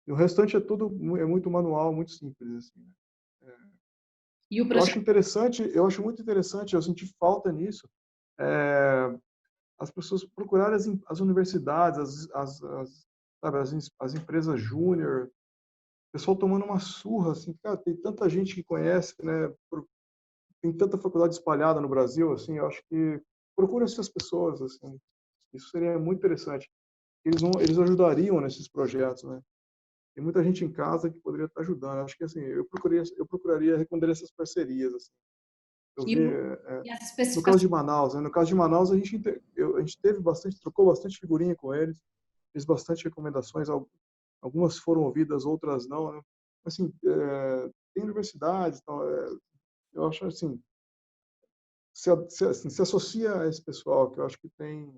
e o restante é muito manual, muito simples, assim, né? E o Eu projeto... acho muito interessante, eu senti falta nisso, as pessoas procurarem as universidades, sabe, as empresas júnior, o pessoal tomando uma surra, assim, cara, tem tanta gente que conhece, né, tem tanta faculdade espalhada no Brasil, assim, eu acho que procurem essas pessoas, assim, isso seria muito interessante. Eles ajudariam nesses projetos, né? Tem muita gente em casa que poderia estar ajudando. Acho que assim, eu procuraria responder essas parcerias, assim. Eu E, vi, e as no caso de especificações... Manaus, né? No caso de Manaus a gente teve bastante, trocou bastante figurinha com eles, fez bastante recomendações, algumas foram ouvidas, outras não, né? Assim, tem universidades, então, eu acho assim, se associa a esse pessoal, que eu acho que tem.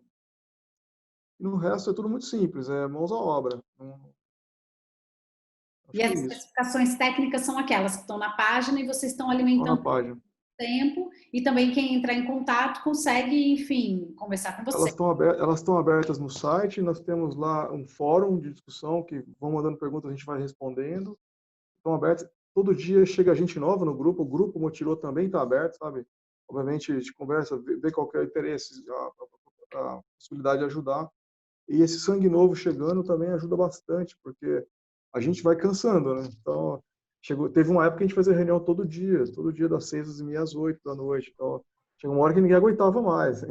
E no resto é tudo muito simples, é mãos à obra. E Acho que as é isso. especificações técnicas são aquelas que estão na página e vocês estão Só na alimentando página. tempo, e também quem entrar em contato consegue, enfim, conversar com você. Elas estão abertas no site, nós temos lá um fórum de discussão que vão mandando perguntas, a gente vai respondendo. Estão abertas. Todo dia chega gente nova no grupo, o grupo Motilô também está aberto, sabe? Obviamente a gente conversa, vê qual que é o interesse, a possibilidade de ajudar. E esse sangue novo chegando também ajuda bastante, porque a gente vai cansando, né? Então, teve uma época que a gente fazia reunião todo dia das 6h30 às 8 da noite. Então, chegou uma hora que ninguém aguentava mais.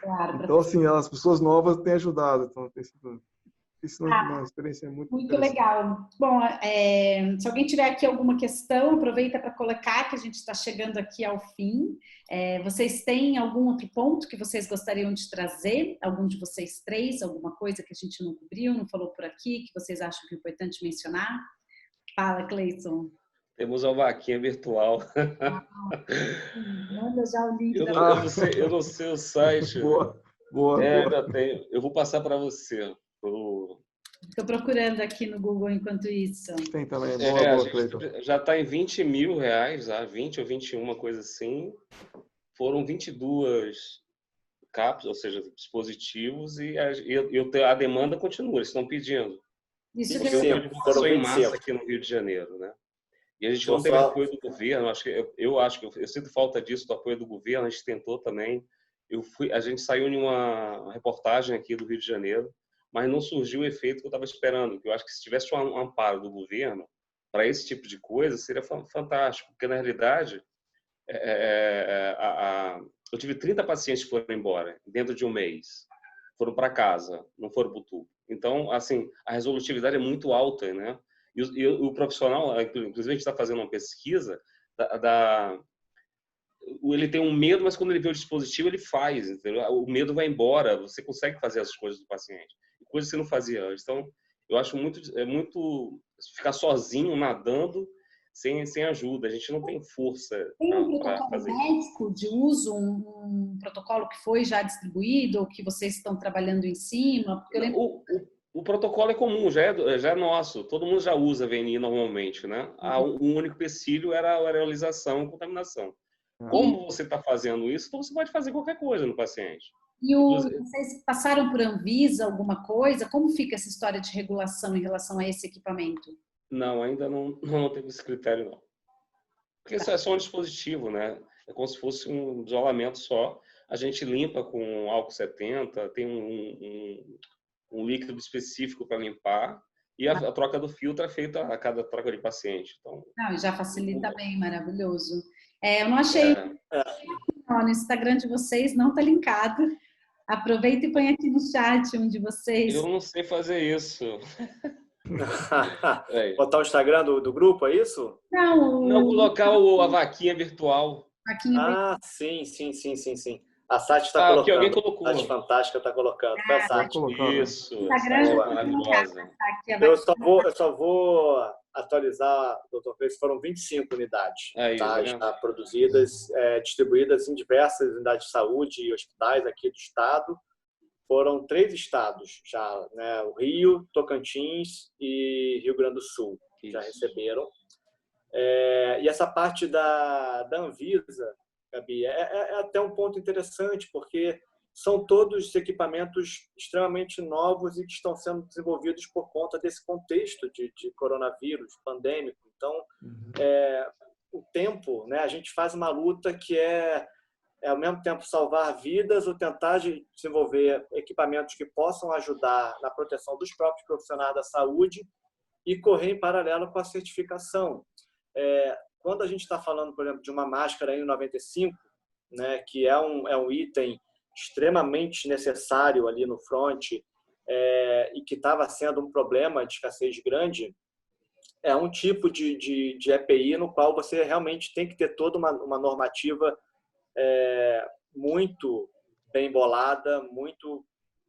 Claro, Então, assim, as pessoas novas têm ajudado. Então, tem sido uma ah, experiência muito muito interessante. legal. Bom, se alguém tiver aqui alguma questão, aproveita para colocar, que a gente está chegando aqui ao fim. Vocês têm algum outro ponto que vocês gostariam de trazer? Algum de vocês três? Alguma coisa que a gente não cobriu, não falou por aqui, que vocês acham que é importante mencionar? Fala, Cleison. Temos uma vaquinha virtual. Manda já o link da... Eu não sei o site. Boa. Ainda tenho. Eu vou passar para você. Estou procurando aqui no Google enquanto isso. Tem também. A Boa, gente Cleiton. já está em R$20 mil, 20 ou 21, uma coisa assim. Foram 22 cápsulas, ou seja, dispositivos, e a demanda continua, eles estão pedindo. Isso Porque que houve divulgação em massa aqui no Rio de Janeiro, né? E a gente não teve apoio do governo. Eu acho que eu sinto falta disso, do apoio do governo. A gente tentou também. A gente saiu em uma reportagem aqui do Rio de Janeiro, mas não surgiu o efeito que eu estava esperando. Que eu acho que se tivesse um amparo do governo para esse tipo de coisa, seria fantástico. Porque, na realidade, eu tive 30 pacientes que foram embora dentro de um mês. Foram para casa, não foram para o tubo. Então, assim, a resolutividade é muito alta, né? E o profissional, inclusive a gente está fazendo uma pesquisa, ele tem um medo, mas quando ele vê o dispositivo, ele faz, entendeu? O medo vai embora, você consegue fazer as coisas do paciente, coisas que você não fazia antes. Então, eu acho muito ficar sozinho, nadando, sem ajuda. A gente não tem força tem um para protocolo fazer isso. médico de uso, um protocolo que foi já distribuído, ou que vocês estão trabalhando em cima? Porque eu lembro... O protocolo é comum, já é nosso. Todo mundo já usa VNI normalmente, né? O único empecilho era a areolização e contaminação. Como você está fazendo isso, então você pode fazer qualquer coisa no paciente. E vocês passaram por Anvisa, alguma coisa? Como fica essa história de regulação em relação a esse equipamento? Não, ainda não teve esse critério, não. Porque isso é só um dispositivo, né? É como se fosse um isolamento só. A gente limpa com álcool 70, tem um líquido específico para limpar, e a troca do filtro é feita a cada troca de paciente. Então, não, já facilita bem, maravilhoso. Eu não achei no Instagram de vocês, não está linkado. Aproveita e põe aqui no chat um de vocês. Eu não sei fazer isso. Botar o Instagram do grupo, é isso? Não, colocar a vaquinha virtual. Sim. A Sati está colocando. Aqui alguém colocou. A Sati Fantástica está colocando. Foi a Sati. Isso. Instagram maravilhosa. Eu só vou atualizar, doutor Cleiton, foram 25 unidades já produzidas, distribuídas em diversas unidades de saúde e hospitais aqui do estado. Foram 3 estados já, né? O Rio, Tocantins e Rio Grande do Sul já receberam. E essa parte da Anvisa, Gabi, é até um ponto interessante, porque são todos equipamentos extremamente novos e que estão sendo desenvolvidos por conta desse contexto de coronavírus pandêmico. Então, o tempo, né, a gente faz uma luta que é ao mesmo tempo salvar vidas ou tentar desenvolver equipamentos que possam ajudar na proteção dos próprios profissionais da saúde e correr em paralelo com a certificação. Quando a gente está falando, por exemplo, de uma máscara N95, né, que é um item extremamente necessário ali no front e que estava sendo um problema de escassez grande, é um tipo de EPI no qual você realmente tem que ter toda uma normativa muito bem bolada, muito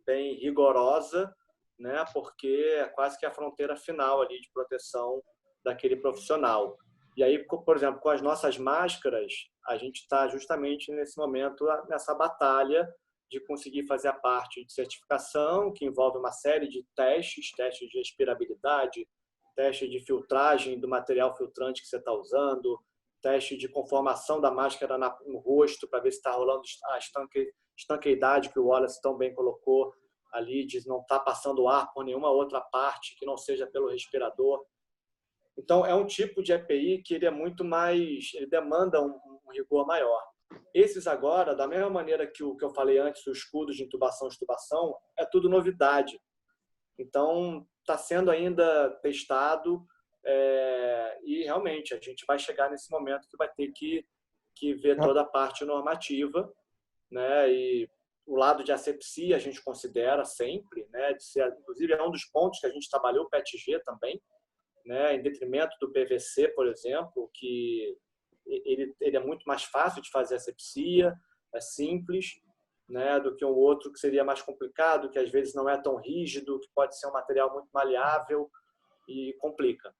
bem rigorosa, né, porque é quase que a fronteira final ali de proteção daquele profissional. E aí, por exemplo, com as nossas máscaras, a gente está justamente nesse momento, nessa batalha de conseguir fazer a parte de certificação, que envolve uma série de testes de respirabilidade, teste de filtragem do material filtrante que você está usando, teste de conformação da máscara no rosto, para ver se está rolando a estanqueidade que o Wallace tão bem colocou ali, de não estar passando ar por nenhuma outra parte que não seja pelo respirador. Então, é um tipo de EPI que ele é muito mais, ele demanda um rigor maior. Esses agora, da mesma maneira que o que eu falei antes, os escudos de intubação e extubação, é tudo novidade. Então, está sendo ainda testado e realmente a gente vai chegar nesse momento que vai ter que ver toda a parte normativa, né? E o lado de asepsia a gente considera sempre, né? Inclusive é um dos pontos que a gente trabalhou o PETG também, né, em detrimento do PVC, por exemplo, que ele é muito mais fácil de fazer asepsia, é simples, né, do que um outro que seria mais complicado, que às vezes não é tão rígido, que pode ser um material muito maleável e complica.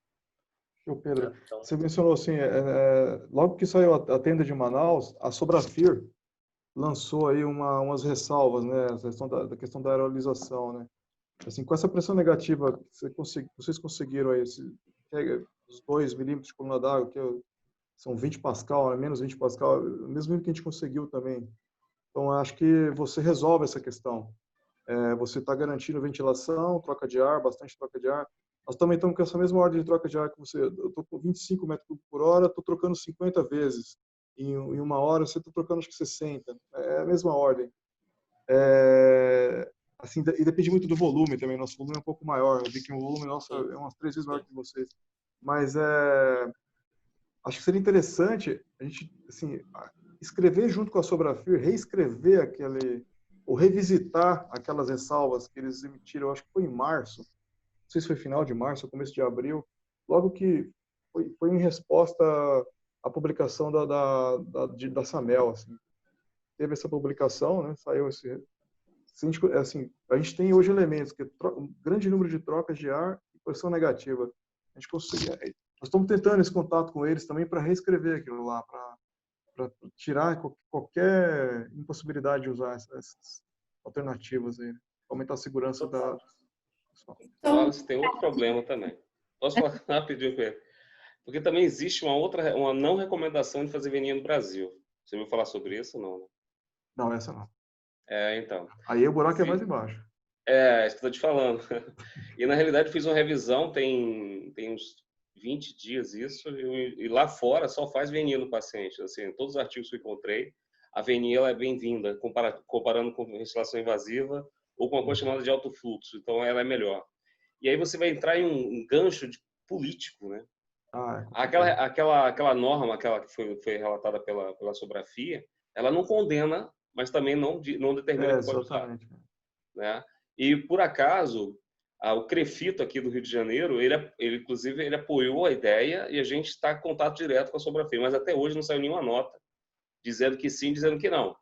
Pedro, então, você mencionou assim, logo que saiu a tenda de Manaus, a Sobrafir lançou aí umas ressalvas, né, da questão da aerolização, né? Assim, com essa pressão negativa, vocês conseguiram aí os 2 milímetros de coluna d'água, que são 20 pascal, né, menos 20 pascal, o mesmo que a gente conseguiu também. Então, acho que você resolve essa questão. Você está garantindo ventilação, troca de ar, bastante troca de ar. Nós também estamos com essa mesma ordem de troca de ar que você. Eu estou com 25 metros por hora, estou trocando 50 vezes. Em uma hora, você está trocando acho que 60. É a mesma ordem. Assim, e depende muito do volume também. Nosso volume é um pouco maior. Eu vi que o volume nosso é umas 3 vezes maior que vocês. Mas acho que seria interessante a gente assim, escrever junto com a Sobrafir, reescrever ou revisitar aquelas ressalvas que eles emitiram, acho que foi em março. Não sei se foi final de março ou começo de abril. Logo que foi em resposta à publicação da Samel. Assim. Teve essa publicação, né? Saiu esse... Assim, a gente tem hoje elementos que um grande número de trocas de ar e pressão negativa. A gente consegue, nós estamos tentando esse contato com eles também para reescrever aquilo lá, para tirar qualquer impossibilidade de usar essas alternativas aí, aumentar a segurança da. Então, tem outro problema também. Posso falar rapidinho com ele? Porque também existe uma não recomendação de fazer veneno no Brasil. Você ouviu falar sobre isso ou não? Não, essa não. Então. Aí o buraco é mais embaixo. Isso que eu tô te falando. E na realidade fiz uma revisão, tem uns 20 dias isso, e lá fora só faz VNI no paciente. Assim, todos os artigos que eu encontrei, a VNI ela é bem-vinda, comparando com ventilação invasiva ou com uma coisa chamada de alto fluxo. Então ela é melhor. E aí você vai entrar em um gancho político, né? Aquela norma, aquela que foi relatada pela Sobrafia, ela não condena, mas também não determina que pode usar, né? E por acaso o CREFITO aqui do Rio de Janeiro, inclusive ele apoiou a ideia e a gente está em contato direto com a Sobrafia, mas até hoje não saiu nenhuma nota dizendo que sim, dizendo que não,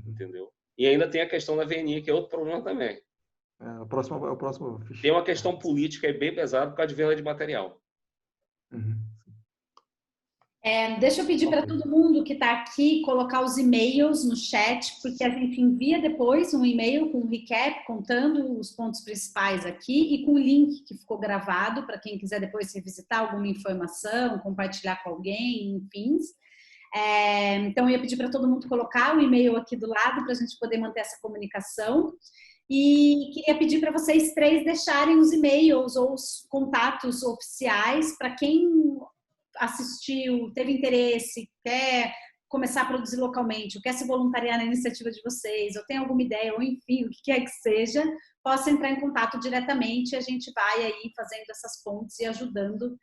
entendeu? E ainda tem a questão da VNI, que é outro problema também. O próximo tem uma questão política aí bem pesada por causa de venda de material. Deixa eu pedir para todo mundo que está aqui colocar os e-mails no chat, porque a gente envia depois um e-mail com um recap, contando os pontos principais aqui e com o link que ficou gravado para quem quiser depois revisitar alguma informação, compartilhar com alguém, enfim. Então, eu ia pedir para todo mundo colocar o e-mail aqui do lado para a gente poder manter essa comunicação. E queria pedir para vocês três deixarem os e-mails ou os contatos oficiais para quem assistiu, teve interesse, quer começar a produzir localmente, ou quer se voluntariar na iniciativa de vocês, ou tem alguma ideia, ou enfim, o que quer que seja, possa entrar em contato diretamente e a gente vai aí fazendo essas pontes e ajudando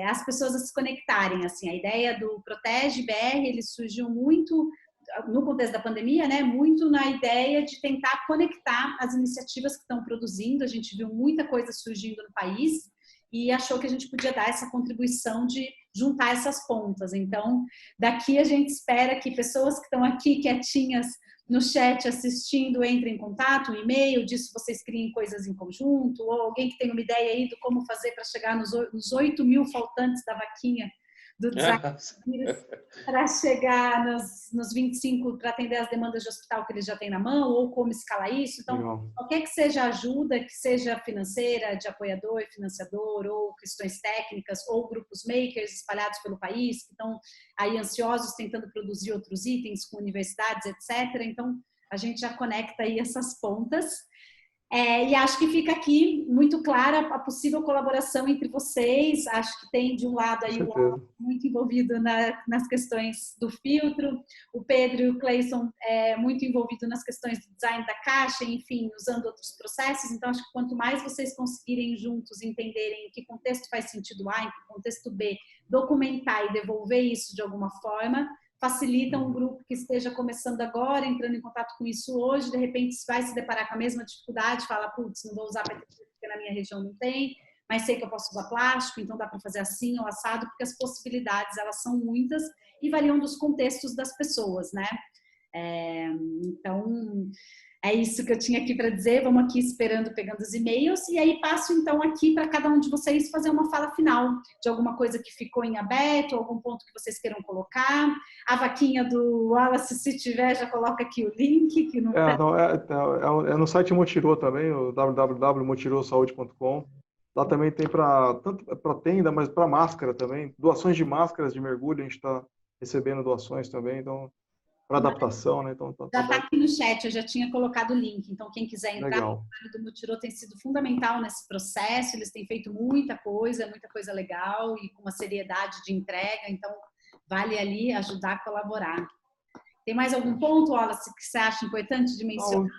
as pessoas a se conectarem. Assim, a ideia do Protege BR, ele surgiu muito no contexto da pandemia, né, muito na ideia de tentar conectar as iniciativas que estão produzindo. A gente viu muita coisa surgindo no país e achou que a gente podia dar essa contribuição de juntar essas pontas. Então, daqui a gente espera que pessoas que estão aqui quietinhas no chat assistindo entrem em contato, um e-mail, disso vocês criem coisas em conjunto, ou alguém que tem uma ideia aí do como fazer para chegar nos 8.000 faltantes da vaquinha do design para chegar nos 25 para atender as demandas de hospital que eles já têm na mão, ou como escalar isso. Então, qualquer que seja ajuda, que seja financeira, de apoiador e financiador, ou questões técnicas, ou grupos makers espalhados pelo país, que estão aí ansiosos tentando produzir outros itens com universidades, etc. Então, a gente já conecta aí essas pontas. E acho que fica aqui muito clara a possível colaboração entre vocês. Acho que tem, de um lado, aí o Wallace muito envolvido nas questões do filtro, o Pedro e o Cleison muito envolvido nas questões do design da caixa, enfim, usando outros processos. Então, acho que quanto mais vocês conseguirem juntos entenderem em que contexto faz sentido A, em que contexto B, documentar e devolver isso de alguma forma, facilita um grupo que esteja começando agora, entrando em contato com isso hoje, de repente vai se deparar com a mesma dificuldade, fala, putz, não vou usar PET porque na minha região não tem, mas sei que eu posso usar plástico, então dá para fazer assim ou assado, porque as possibilidades, elas são muitas e variam dos contextos das pessoas, né? Então, é isso que eu tinha aqui para dizer. Vamos aqui esperando, pegando os e-mails, e aí passo então aqui para cada um de vocês fazer uma fala final de alguma coisa que ficou em aberto, algum ponto que vocês queiram colocar. A vaquinha do Wallace, se tiver, já coloca aqui o link. Que não é no site Motirô também, o www.motirosaude.com. Lá também tem tanto para tenda, mas para máscara também. Doações de máscaras de mergulho, a gente está recebendo doações também, então para adaptação, né? Então, já está aqui no chat, eu já tinha colocado o link. Então, quem quiser entrar, legal. O trabalho do Motirô tem sido fundamental nesse processo. Eles têm feito muita coisa legal e com uma seriedade de entrega. Então, vale ali ajudar a colaborar. Tem mais algum ponto, Wallace, que você acha importante de mencionar? Não,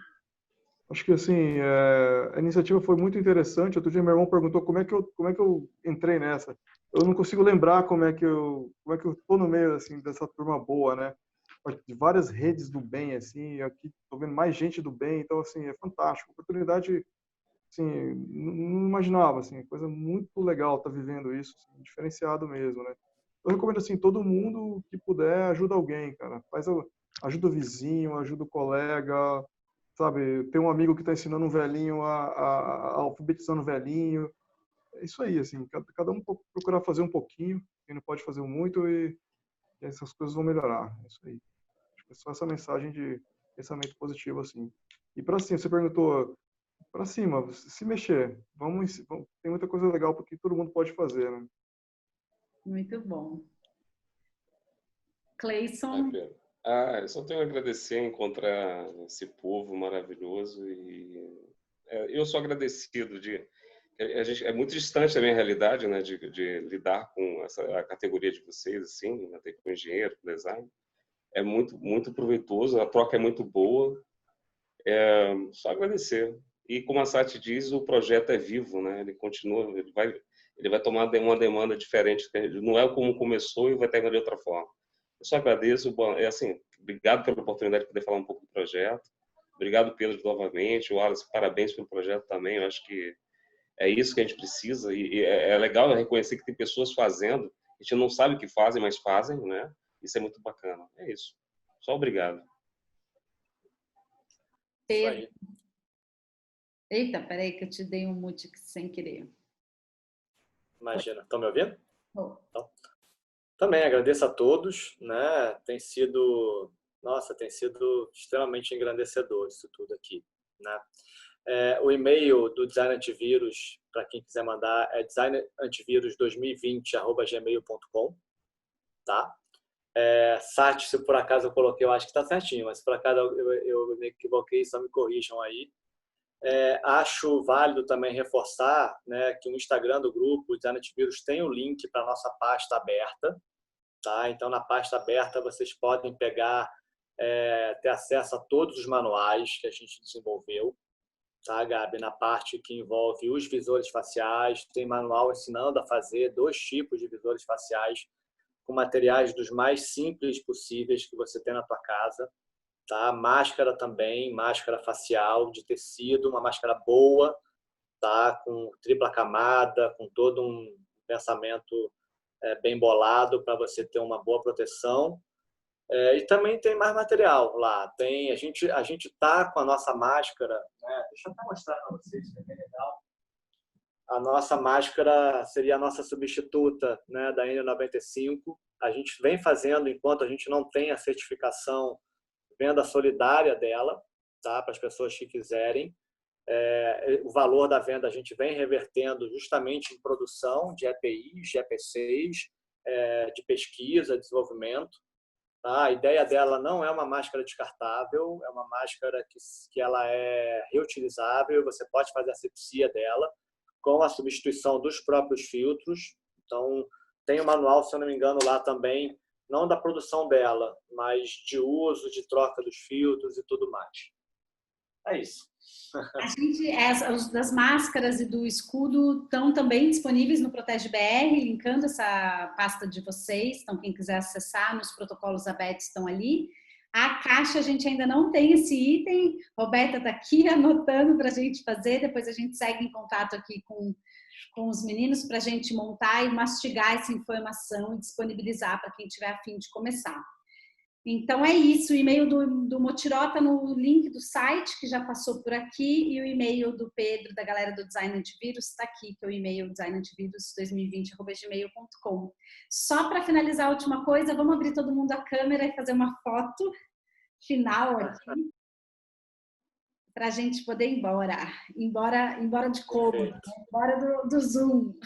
acho que assim, a iniciativa foi muito interessante. Outro dia meu irmão perguntou como é que eu entrei nessa. Eu não consigo lembrar como é que eu tô no meio assim dessa turma boa, né? De várias redes do bem, assim, aqui tô vendo mais gente do bem, então assim é fantástico, oportunidade, assim, não imaginava, assim, coisa muito legal tá vivendo isso, assim, diferenciado mesmo, né? Eu recomendo assim, todo mundo que puder ajuda alguém, cara, ajuda o vizinho, ajuda o colega, sabe? Tem um amigo que está ensinando um velhinho a alfabetizando um velhinho, é isso aí, assim, cada um procurar fazer um pouquinho, quem não pode fazer muito e essas coisas vão melhorar, é isso aí. Só essa mensagem de pensamento positivo, assim. E para cima, você perguntou, para cima, se mexer. Tem muita coisa legal porque todo mundo pode fazer, né? Muito bom. Cleison. Eu só tenho a agradecer encontrar esse povo maravilhoso e eu sou agradecido de a gente é muito distante da minha realidade, né, de lidar com a categoria de vocês assim, né, com engenheiro, com design. É muito proveitoso, a troca é muito boa. Só agradecer. E como a Sati diz, o projeto é vivo, né? Ele continua, ele vai tomar uma demanda diferente, não é como começou e vai terminar de outra forma. Eu só agradeço, assim, obrigado pela oportunidade de poder falar um pouco do projeto. Obrigado, Pedro, novamente. O Wallace, parabéns pelo projeto também. Eu acho que é isso que a gente precisa e é legal reconhecer que tem pessoas fazendo. A gente não sabe o que fazem, mas fazem, né? Isso é muito bacana. É isso. Só obrigado. Isso aí. Eita, peraí que eu te dei um mute sem querer. Imagina. Estão me ouvindo? Oh. Então, também agradeço a todos, né? Tem sido extremamente engrandecedor isso tudo aqui, né? O e-mail do Design Antivírus, para quem quiser mandar, é designantivirus2020@gmail.com, tá? Sati, se por acaso eu coloquei, eu acho que está certinho, mas se por acaso eu me equivoquei, só me corrijam aí. Acho válido também reforçar, né, que o Instagram do grupo, o Design Antivírus, tem o link para a nossa pasta aberta, tá? Então, na pasta aberta, vocês podem pegar, ter acesso a todos os manuais que a gente desenvolveu, tá, Gabi? Na parte que envolve os visores faciais, tem manual ensinando a fazer 2 tipos de visores faciais com materiais dos mais simples possíveis que você tem na tua casa, tá? Máscara também, máscara facial de tecido, uma máscara boa, tá? Com tripla camada, com todo um pensamento bem bolado para você ter uma boa proteção. E também tem mais material lá. A gente tá com a nossa máscara, né? Deixa eu até mostrar para vocês, que é bem legal. A nossa máscara seria a nossa substituta, né, da N95. A gente vem fazendo, enquanto a gente não tem a certificação, venda solidária dela, tá? Para as pessoas que quiserem. O valor da venda a gente vem revertendo justamente em produção de EPIs, de EPCs, de pesquisa, desenvolvimento. Tá? A ideia dela não é uma máscara descartável, é uma máscara que ela é reutilizável, você pode fazer a asepsia dela com a substituição dos próprios filtros. Então, tem um manual, se eu não me engano, lá também, não da produção dela, mas de uso, de troca dos filtros e tudo mais. É isso. A gente, das máscaras e do escudo estão também disponíveis no Protege BR, linkando essa pasta de vocês. Então, quem quiser acessar, nos protocolos abertos estão ali. A caixa, a gente ainda não tem esse item. Roberta está aqui anotando para a gente fazer. Depois a gente segue em contato aqui com os meninos para a gente montar e mastigar essa informação e disponibilizar para quem tiver a fim de começar. Então é isso, o e-mail do Motiró está no link do site, que já passou por aqui, e o e-mail do Pedro, da galera do Design Antivírus, está aqui, que é o e-mail designantivírus2020@gmail.com. Só para finalizar a última coisa, vamos abrir todo mundo a câmera e fazer uma foto final aqui, para a gente poder ir embora de cômodo, né? Embora do Zoom.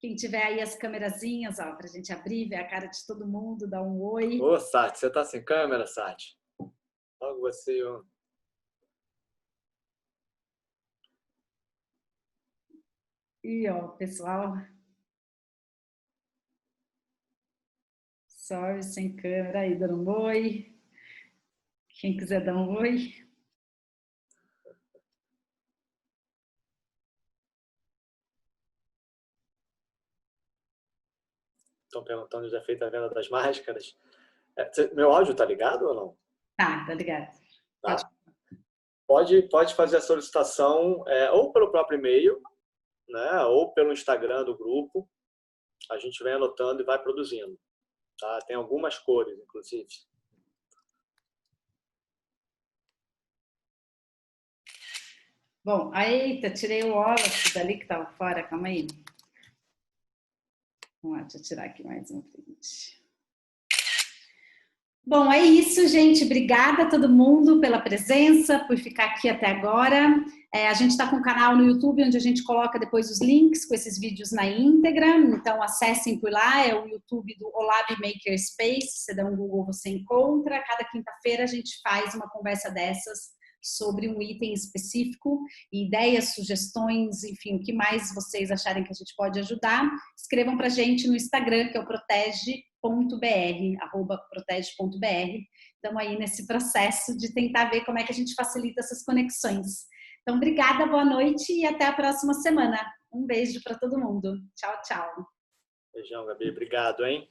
Quem tiver aí as câmerazinhas, ó, para a gente abrir, ver a cara de todo mundo, dar um oi. Ô, Sati, você tá sem câmera, Sati? Logo você, ó. E, ó, pessoal. Sorry, sem câmera aí, dando um oi. Quem quiser dar um oi. Estão perguntando se já feita a venda das máscaras. Meu áudio tá ligado ou não? Tá ligado. Tá. Pode fazer a solicitação ou pelo próprio e-mail, né, ou pelo Instagram do grupo. A gente vem anotando e vai produzindo. Tá? Tem algumas cores, inclusive. Bom, eita, tirei o Wallace dali que estava fora, calma aí. Vamos lá, deixa eu tirar aqui mais um print. Bom, é isso, gente. Obrigada a todo mundo pela presença, por ficar aqui até agora. A gente está com um canal no YouTube onde a gente coloca depois os links com esses vídeos na íntegra. Então, acessem por lá. É o YouTube do Olab Makerspace. Você dá um Google, você encontra. Cada quinta-feira a gente faz uma conversa dessas sobre um item específico, ideias, sugestões, enfim, o que mais vocês acharem que a gente pode ajudar. Escrevam para a gente no Instagram, que é o protege.br. Estamos aí nesse processo de tentar ver como é que a gente facilita essas conexões. Então, obrigada, boa noite e até a próxima semana. Um beijo para todo mundo. Tchau, tchau. Beijão, Gabi. Obrigado, hein?